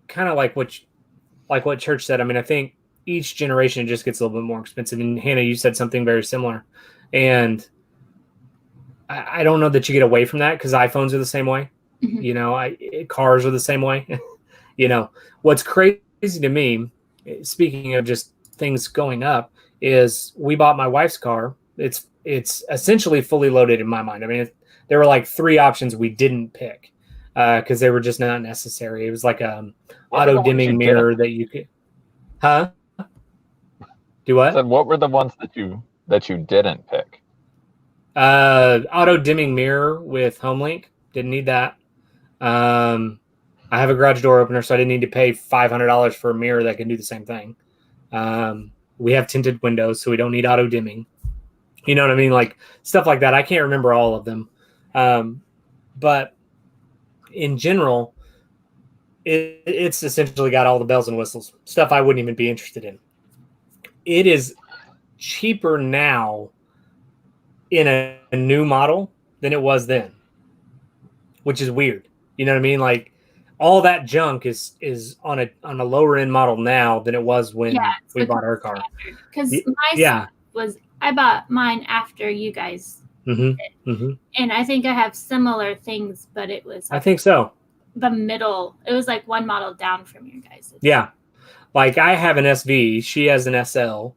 kind of like what Church said. I mean, I think each generation just gets a little bit more expensive. And Hannah, you said something very similar. And I don't know that you get away from that, because iPhones are the same way. Mm-hmm. Cars are the same way. What's crazy to me, speaking of just things going up, is we bought my wife's car. It's essentially fully loaded in my mind. I mean, there were like 3 options we didn't pick because they were just not necessary. It was like a auto dimming mirror that you could, do what? So what were the ones that you didn't pick? Auto dimming mirror with HomeLink. Didn't need that. I have a garage door opener, so I didn't need to pay $500 for a mirror that can do the same thing. We have tinted windows, so we don't need auto dimming. You know what I mean? Like stuff like that. I can't remember all of them. But in general, it's essentially got all the bells and whistles, stuff I wouldn't even be interested in. It is cheaper now in a new model than it was then, which is weird. You know what I mean? Like all that junk is on a lower end model now than it was when we bought our car. Because I bought mine after you guys did. Mm-hmm. And I think I have similar things, but it was I think so. The middle. It was like one model down from your guys'. Yeah. Like I have an SV, she has an SL.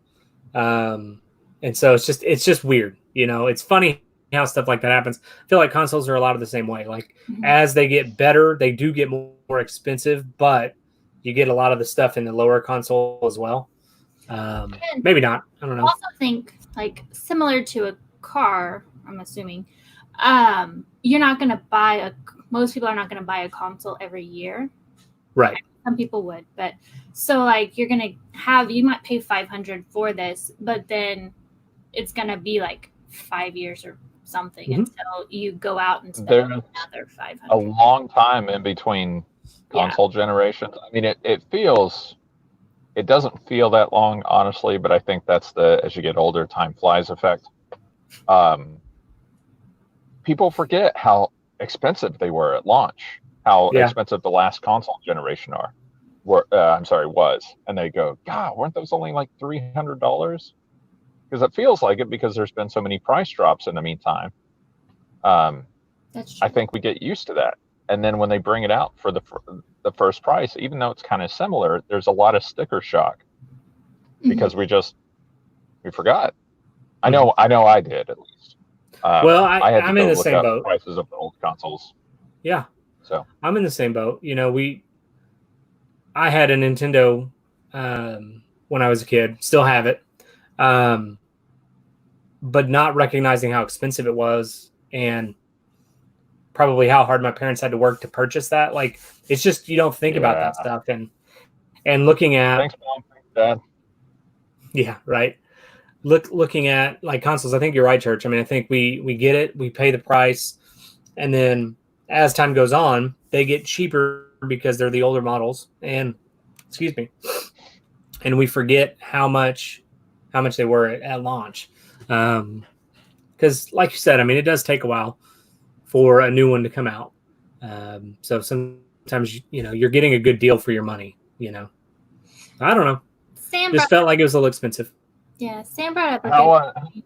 And so it's just weird. It's funny how stuff like that happens. I feel like consoles are a lot of the same way. Like as they get better, they do get more expensive, but you get a lot of the stuff in the lower console as well. Maybe not. I don't know. I also think like similar to a car, I'm assuming, you're not going to most people are not going to buy a console every year. Right. Some people would, but so like you're going to you might pay $500 for this, but then it's going to be like 5 years or something until you go out and spend another $500. A long time in between console generations. I mean, it doesn't feel that long, honestly, but I think that's as you get older, time flies effect. People forget how expensive they were at launch, how expensive the last console generation was. And they go, God, weren't those only like $300? Because it feels like it, because there's been so many price drops in the meantime. That's true. I think we get used to that. And then when they bring it out for the first price, even though it's kind of similar, there's a lot of sticker shock because we forgot. I know I did, at least. Well, I had to I'm in the look same up boat. Prices of the old consoles. Yeah. So I'm in the same boat. I had a Nintendo when I was a kid, still have it. But not recognizing how expensive it was and probably how hard my parents had to work to purchase that. Like, it's just, you don't think about that stuff. And looking at... Thanks, Mom. Thanks, Dad. Yeah, right. Looking at, like, consoles, I think you're right, Church. I mean, I think we get it. We pay the price. And then as time goes on, they get cheaper because they're the older models. And, excuse me. And we forget how much they were at launch. Because, like you said, I mean, it does take a while for a new one to come out. So sometimes, you're getting a good deal for your money, I don't know. Just felt like it was a little expensive. Yeah, Sam brought up a good point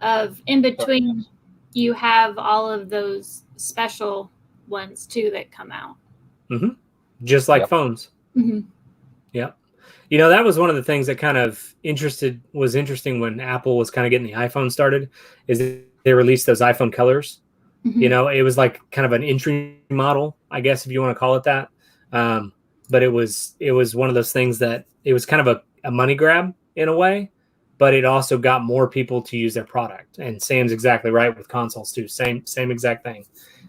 of in between, you have all of those special ones, too, that come out. Mm-hmm. Just like phones. Mm-hmm. Yeah. That was one of the things that kind of was interesting when Apple was kind of getting the iPhone started, is they released those iPhone colors. Mm-hmm. It was like kind of an entry model, I guess, if you want to call it that. But it was one of those things that it was kind of a money grab in a way, but it also got more people to use their product. And Sam's exactly right with consoles too. Same exact thing.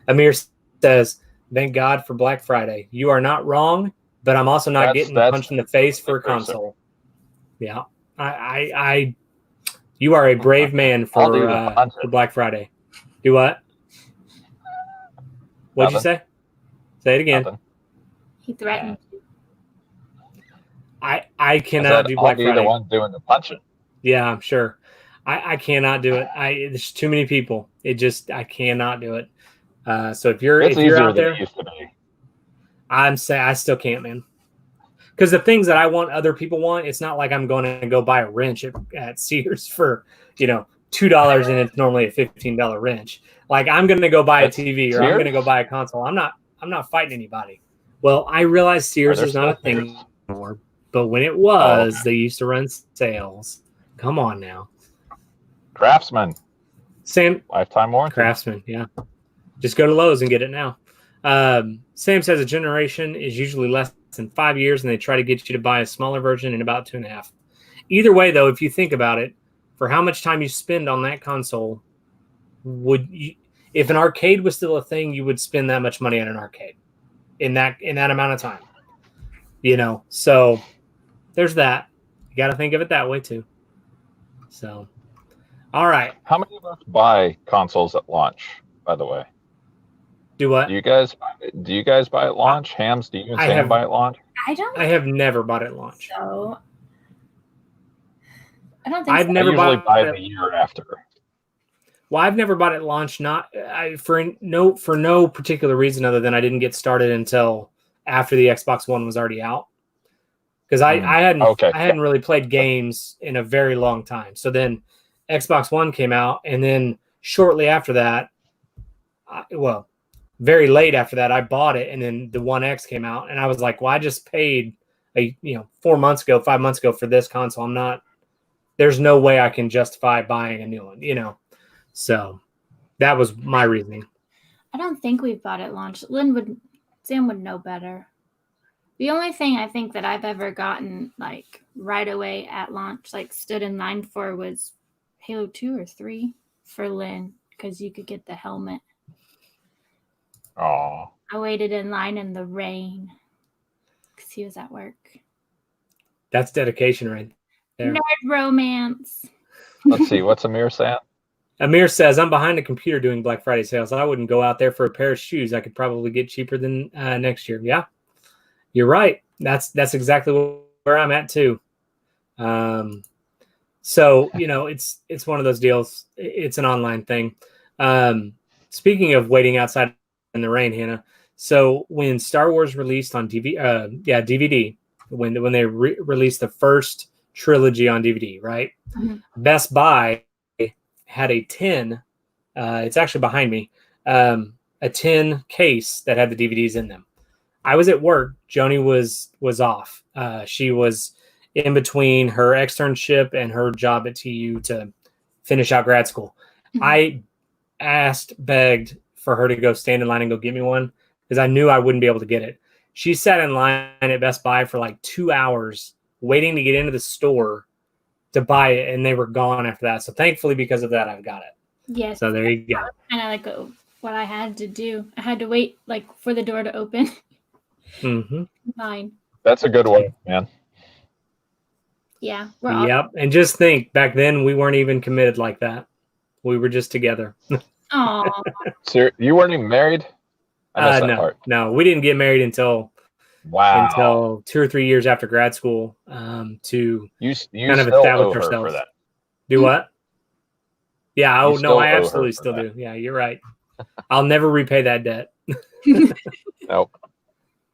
Amir says, "Thank God for Black Friday." You are not wrong, but I'm also not getting punched in the face for a console. Yeah, you are a brave man for Black Friday. Do what? What'd you say? Say it again. Nothing. He threatened you. I cannot do Black Friday. I'll be the one doing the punching. Yeah, I'm sure. I cannot do it. There's too many people. I cannot do it. So if you're out there, I'm saying I still can't, man. Because the things that I want, other people want. It's not like I'm going to go buy a wrench at Sears for $2, and it's normally a $15 wrench. Like I'm going to go buy a TV or I'm going to go buy a console. I'm not fighting anybody. Well, I realize Sears is not a thing anymore, but when it was, they used to run sales. Come on now. Craftsman. Sam. Lifetime warranty. Craftsman, yeah. Just go to Lowe's and get it now. Sam says a generation is usually less than 5 years, and they try to get you to buy a smaller version in about 2.5. Either way, though, if you think about it, for how much time you spend on that console, if an arcade was still a thing, you would spend that much money at an arcade in that amount of time. So there's that. You got to think of it that way too. So, all right. How many of us buy consoles at launch, by the way? Do what? Do you guys buy at launch? Hams, do you and Sam buy at launch? I have never bought it at launch. So I don't think I've never usually buy the year after. Well, I've never bought it at launch, for no particular reason other than I didn't get started until after the Xbox One was already out. Because I hadn't really played games in a very long time. So then Xbox One came out, and then shortly after that, very late after that, I bought it, and then the One X came out, and I was like, well, I just paid 5 months ago for this console. There's no way I can justify buying a new one, So that was my reasoning. I don't think we've bought it at launch. Sam would know better. The only thing I think that I've ever gotten like right away at launch, like stood in line for, was Halo 2 or 3 for Lynn, because you could get the helmet. Oh. I waited in line in the rain because he was at work. That's dedication right there. Nerd romance. Let's see. What's Amir saying? Amir says, I'm behind a computer doing Black Friday sales. I wouldn't go out there for a pair of shoes. I could probably get cheaper than next year. Yeah, you're right. That's exactly where I'm at too. So, it's one of those deals. It's an online thing. Speaking of waiting outside in the rain, Hannah. So when Star Wars released on DVD, when they released the first trilogy on DVD, right? Mm-hmm. Best Buy had a tin. It's actually behind me. A tin case that had the DVDs in them. I was at work. Joni was off. She was in between her externship and her job at TU to finish out grad school. Mm-hmm. I begged for her to go stand in line and go get me one because I knew I wouldn't be able to get it. She sat in line at Best Buy for like 2 hours waiting to get into the store to buy it, and they were gone after that. So thankfully, because of that, I've got it. Yes. So there you go. Kind of like what I had to do. I had to wait like for the door to open. Mm-hmm. Fine. That's a good one, man. Yeah. Yep. And just think, back then we weren't even committed like that. We were just together. Oh. So you weren't even married? I missed that part. No, we didn't get married until 2 or 3 years after grad school. To you kind of establish ourselves. For that. Do what? Yeah. I absolutely still do. Yeah, you're right. I'll never repay that debt. Nope.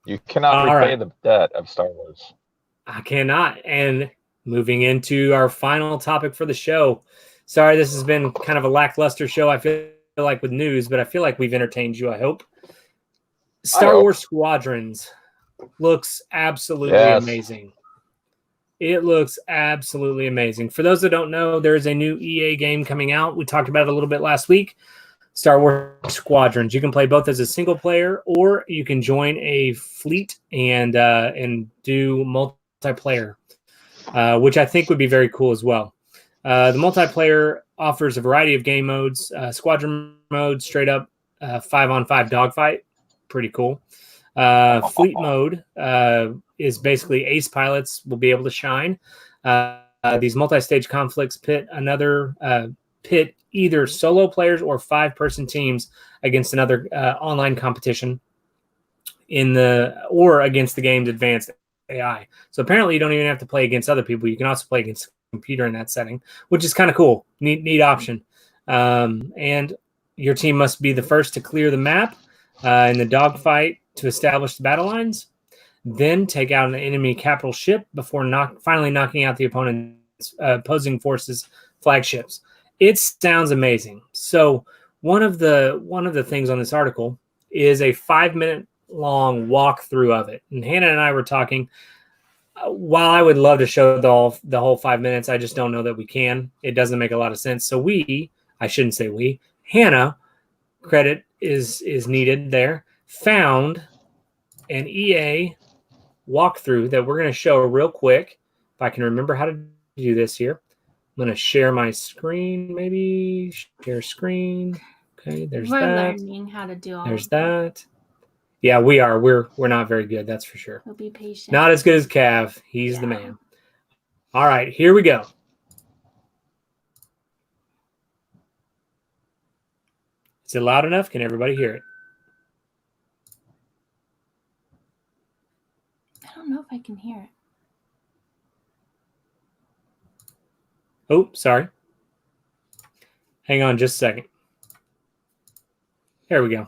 You cannot repay the debt of Star Wars. I cannot. And moving into our final topic for the show. Sorry, this has been kind of a lackluster show, I feel like, with news, but I feel like we've entertained you, I hope. Star Wars Squadrons looks absolutely amazing. It looks absolutely amazing. For those that don't know, there's a new EA game coming out. We talked about it a little bit last week. Star Wars Squadrons. You can play both as a single player, or you can join a fleet and do multiplayer, which I think would be very cool as well. The multiplayer offers a variety of game modes. Squadron mode, straight up 5-on-5 dogfight, pretty cool. Fleet mode is basically ace pilots will be able to shine. These multi-stage conflicts pit either solo players or 5-person teams against another online competition or against the game's advanced AI. So apparently you don't even have to play against other people. You can also play against a computer in that setting, which is kind of cool. Neat option. And your team must be the first to clear the map in the dogfight to establish the battle lines, then take out an enemy capital ship before finally knocking out the opponent's opposing forces' flagships. It sounds amazing. So one of the things on this article is a 5-minute long walkthrough of it. And Hannah and I were talking. While I would love to show the whole 5 minutes, I just don't know that we can. It doesn't make a lot of sense. So Hannah, credit is needed there, found an EA walkthrough that we're going to show real quick. If I can remember how to do this here. I'm going to share my screen, maybe. Share screen. Okay, there's that. We're learning how to do all There's of that. that. Yeah, we are. We're not very good, that's for sure. We'll be patient. Not as good as Cav. He's the man. All right, here we go. Is it loud enough? Can everybody hear it? I don't know if I can hear it. Oh, sorry. Hang on just a second. There we go.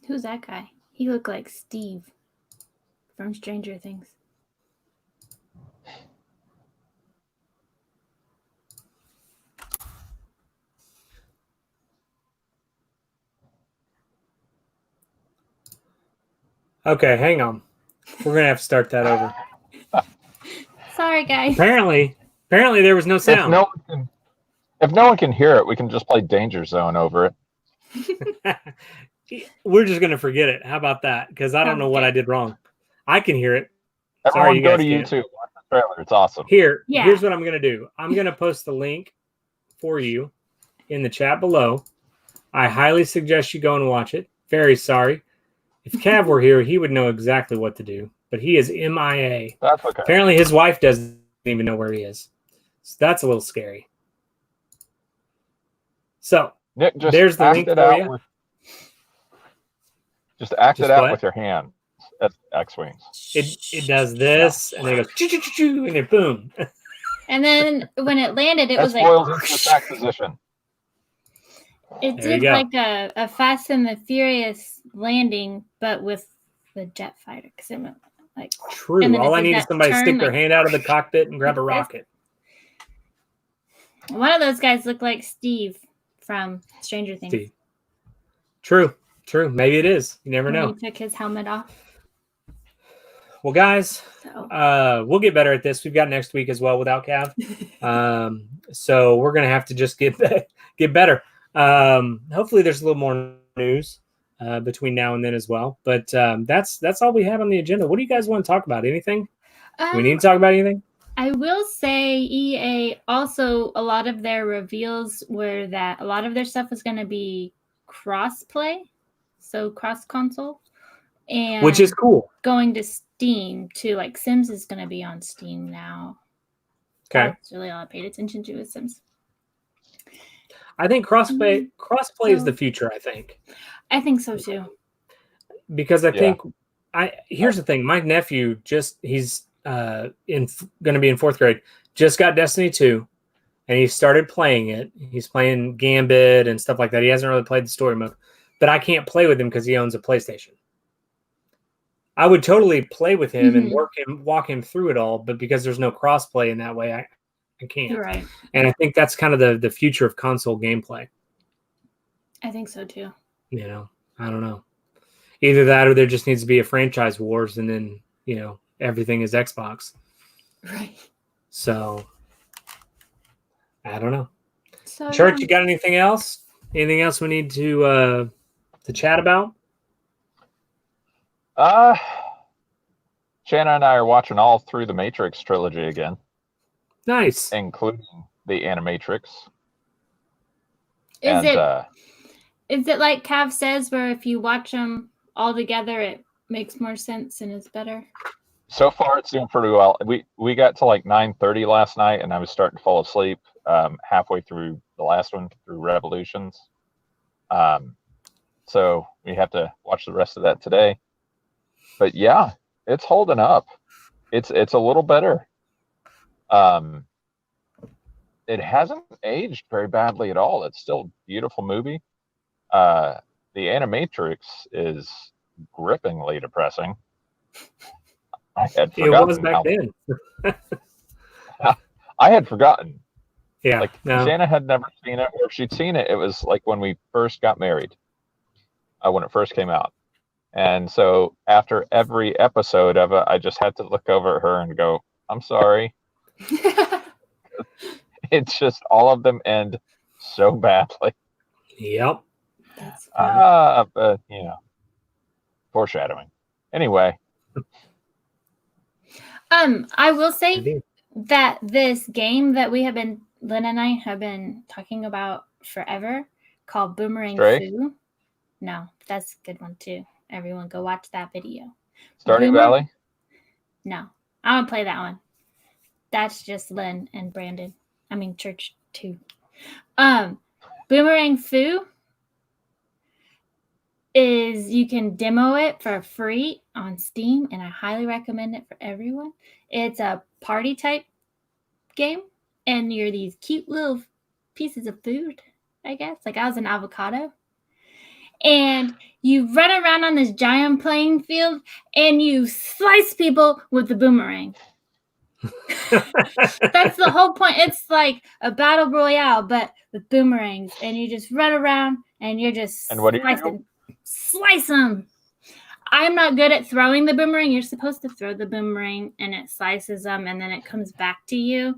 Who's that guy? He looked like Steve from Stranger Things. Okay, hang on. We're going to have to start that over. Sorry, guys. Apparently there was no sound. If no one can hear it, we can just play Danger Zone over it. We're just going to forget it. How about that? Because I don't know what I did wrong. I can hear it. Everyone go to YouTube. Watch the trailer. It's awesome. Here's what I'm going to do. I'm going to post the link for you in the chat below. I highly suggest you go and watch it. Very sorry. If Cav were here, he would know exactly what to do. But he is MIA. That's okay. Apparently his wife doesn't even know where he is. So that's a little scary. So Nick, just there's the link for you. Just act it out with your hand. That's X-Wings. It does this, and then it goes choo-choo-choo-choo, and then boom. And then when it landed, it was spoils like... into attack position. It did like a Fast and the Furious landing, but with the jet fighter. Because it went like... True. All I need is somebody to stick their hand out of the cockpit and grab a rocket. One of those guys looked like Steve from Stranger Things. Steve. True. Maybe it is. You never know. He took his helmet off. Well, guys, we'll get better at this. We've got next week as well without Cav. So we're going to have to just get better. Hopefully there's a little more news between now and then as well. But that's all we have on the agenda. What do you guys want to talk about? Anything? Do we need to talk about anything? I will say EA also, a lot of their reveals were that a lot of their stuff was going to be cross-play. So cross-console. And which is cool. Going to Steam too. Like Sims is going to be on Steam now. Okay. That's really all I paid attention to is Sims. I think crossplay is the future, I think. I think so too. because I think here's the thing. My nephew he's going to be in 4th grade. Just got Destiny 2, and he started playing it. He's playing Gambit and stuff like that. He hasn't really played the story mode, but I can't play with him because he owns a PlayStation. I would totally play with him and walk him through it all, but because there's no crossplay in that way, I can't. You're right. And I think that's kind of the future of console gameplay. I think so too. You know, I don't know. Either that or there just needs to be a franchise wars, and then, you know, everything is Xbox. Right. So, I don't know. So, Church, you got anything else? Anything else we need to chat about? Shanna and I are watching all through the Matrix trilogy again. Nice. Including the Animatrix. Is it like Cav says, where if you watch them all together, it makes more sense and is better? So far, it's doing pretty well. We got to like 9:30 last night, and I was starting to fall asleep halfway through the last one, through Revolutions. So we have to watch the rest of that today. But yeah, it's holding up. It's a little better. It hasn't aged very badly at all. It's still a beautiful movie. The Animatrix is grippingly depressing. I had forgotten. It was back then. I had forgotten. Yeah. Like, Shanna had never seen it, or if she'd seen it, it was like when we first got married, when it first came out. And so after every episode of it, I just had to look over at her and go, I'm sorry. It's just all of them end so badly. Yep. But, you know, foreshadowing. Anyway. I will say that this game that Lynn and I have been talking about forever, called Boomerang Fu. No, that's a good one too. Everyone go watch that video. Stardew Valley? No, I don't play that one. That's just Lynn and Brandon. I mean, Church too. Boomerang Fu is, you can demo it for free on Steam, and I highly recommend it for everyone. It's a party type game, and you're these cute little pieces of food, I guess. Like, I was an avocado. And you run around on this giant playing field, and you slice people with the boomerang. That's the whole point. It's like a battle royale, but with boomerangs, and you just run around and you're just slice them. I'm not good at throwing the boomerang. You're supposed to throw the boomerang and it slices them and then it comes back to you.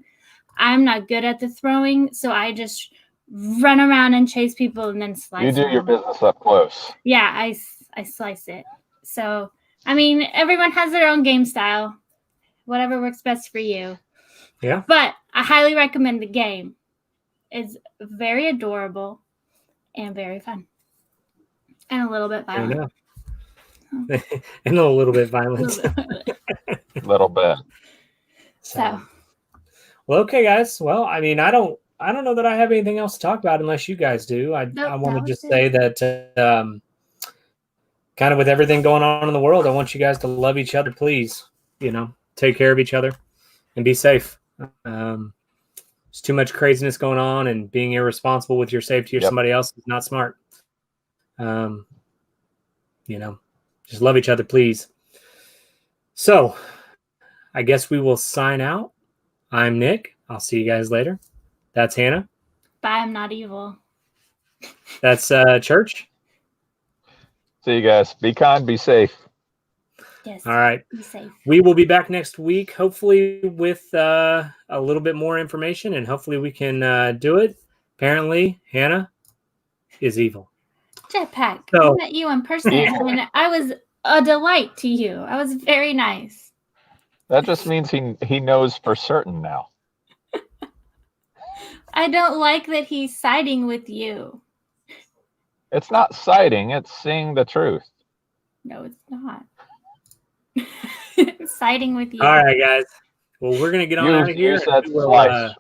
I'm not good at the throwing, so I just run around and chase people and then slice them. You do your business up close. Yeah, I slice it. So, I mean, everyone has their own game style. Whatever works best for you. Yeah. But I highly recommend the game. It's very adorable and very fun. And a little bit violent. And a little bit violent. A little bit. So. Well, okay, guys. Well, I mean, I don't know that I have anything else to talk about unless you guys do. I want to just say that kind of with everything going on in the world, I want you guys to love each other, please. You know, take care of each other and be safe. There's too much craziness going on, and being irresponsible with your safety or somebody else is not smart. You know, just love each other, please. So I guess we will sign out. I'm Nick. I'll see you guys later. That's Hannah. Bye, I'm not evil. That's Church. See you guys. Be kind, be safe. Yes. All right. Be safe. We will be back next week, hopefully with a little bit more information, and hopefully we can do it. Apparently, Hannah is evil. Jetpack. I met you in person, and I was a delight to you. I was very nice. That just means he knows for certain now. I don't like that he's siding with you. It's not siding, it's seeing the truth. No, it's not. Siding with you. All right, guys. Well, we're going to get on out of here. You said slice.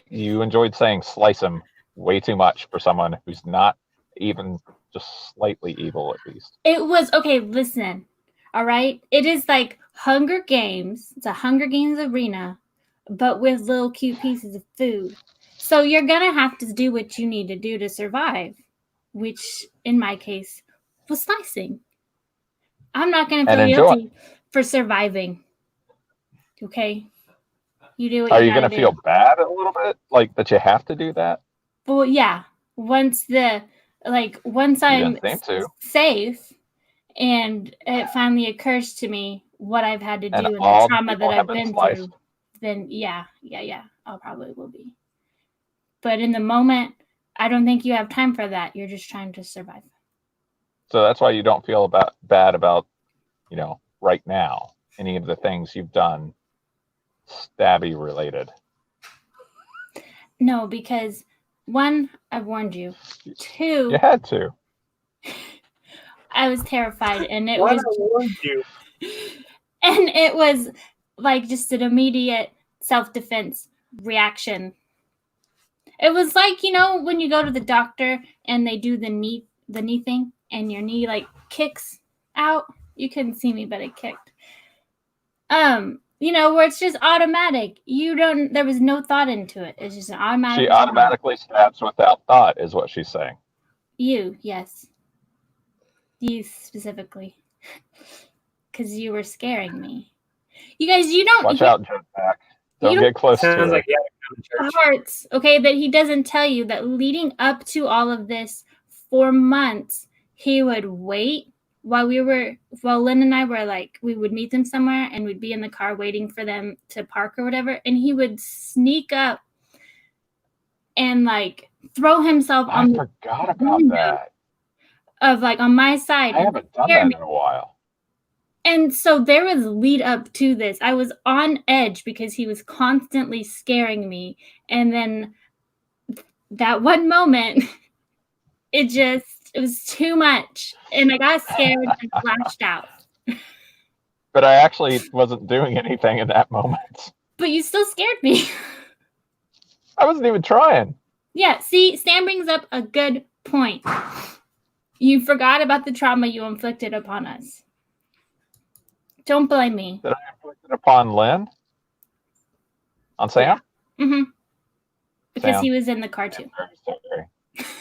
You enjoyed saying slice him way too much for someone who's not even just slightly evil at least. It was okay. Listen, all right. It is like Hunger Games. It's a Hunger Games arena, but with little cute pieces of food. So you're gonna have to do what you need to do to survive, which in my case was slicing. I'm not gonna feel guilty for surviving. Okay, you do what Are you you gotta gonna feel bad a little bit, like that you have to do that? Well, yeah. Once I'm safe, and it finally occurs to me what I've had to do and the trauma that I've been through, then yeah, I'll probably will be. But in the moment, I don't think you have time for that. You're just trying to survive. So that's why you don't feel bad about, right now, any of the things you've done stabby related. No, because one, I warned you. Two, you had to. I was terrified, and I warned you. And it was like just an immediate self-defense reaction. It was like, when you go to the doctor and they do the knee thing and your knee like kicks out. You couldn't see me, but it kicked. Where it's just automatic. There was no thought into it. It's just an automatic. She automatically stabs without thought is what she's saying. Yes. You specifically. Because you were scaring me. You guys, you don't... Watch out, Jetpack. Don't get close to her. Like, parts, okay, that he doesn't tell you that leading up to all of this for months, he would wait while Lynn and I were like, we would meet them somewhere and we'd be in the car waiting for them to park or whatever. And he would sneak up and like throw himself on the forgot about that. Of like on my side. I haven't done that in a while. And so there was lead up to this. I was on edge because he was constantly scaring me. And then that one moment, it was too much. And I got scared and flashed out. But I actually wasn't doing anything in that moment. But you still scared me. I wasn't even trying. Yeah, see, Sam brings up a good point. You forgot about the trauma you inflicted upon us. Don't blame me. That I inflicted upon Lynn? On Sam? Mm-hmm. Because Sam, he was in the car too. Sorry.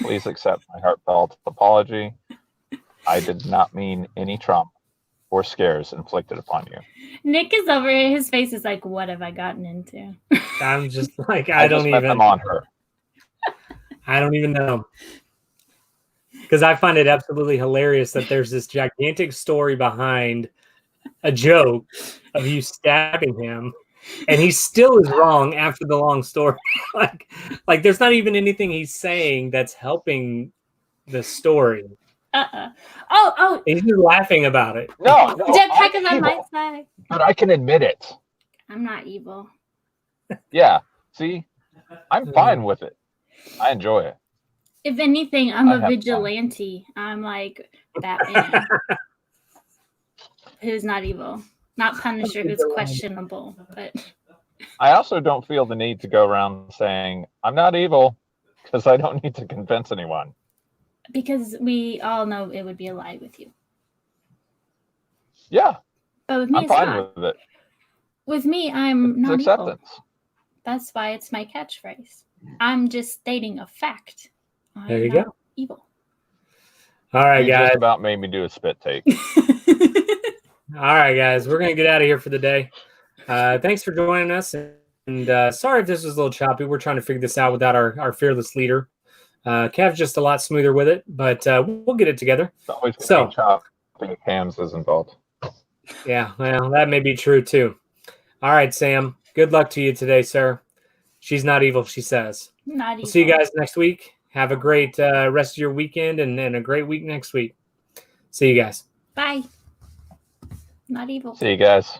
Please accept my heartfelt apology. I did not mean any trauma or scares inflicted upon you. Nick is over here. His face is like, what have I gotten into? I'm just like, I don't even. Them on her. I don't even know. Because I find it absolutely hilarious that there's this gigantic story behind a joke of you stabbing him, and he still is wrong after the long story. like there's not even anything he's saying that's helping the story. Oh, he's just laughing about it. No, Jetpack is on my side. But I can admit it. I'm not evil. Yeah, see, I'm fine with it. I enjoy it. If anything, I'm a vigilante. I'm like Batman. Who's not evil. Not Punisher, who's questionable. But I also don't feel the need to go around saying, I'm not evil, because I don't need to convince anyone. Because we all know it would be a lie with you. Yeah. But with me, I'm fine with it. With me, I'm not acceptance. Evil. That's why it's my catchphrase. I'm just stating a fact. There you go. Evil. All right, guys. Just about made me do a spit take. All right, guys. We're going to get out of here for the day. Thanks for joining us. And sorry if this was a little choppy. We're trying to figure this out without our fearless leader. Kev's just a lot smoother with it, but we'll get it together. It's always choppy if Hams is involved. Yeah, well, that may be true, too. All right, Sam. Good luck to you today, sir. She's not evil, she says. Not evil. We'll see you guys next week. Have a great rest of your weekend and a great week next week. See you guys. Bye. Not evil. See you guys.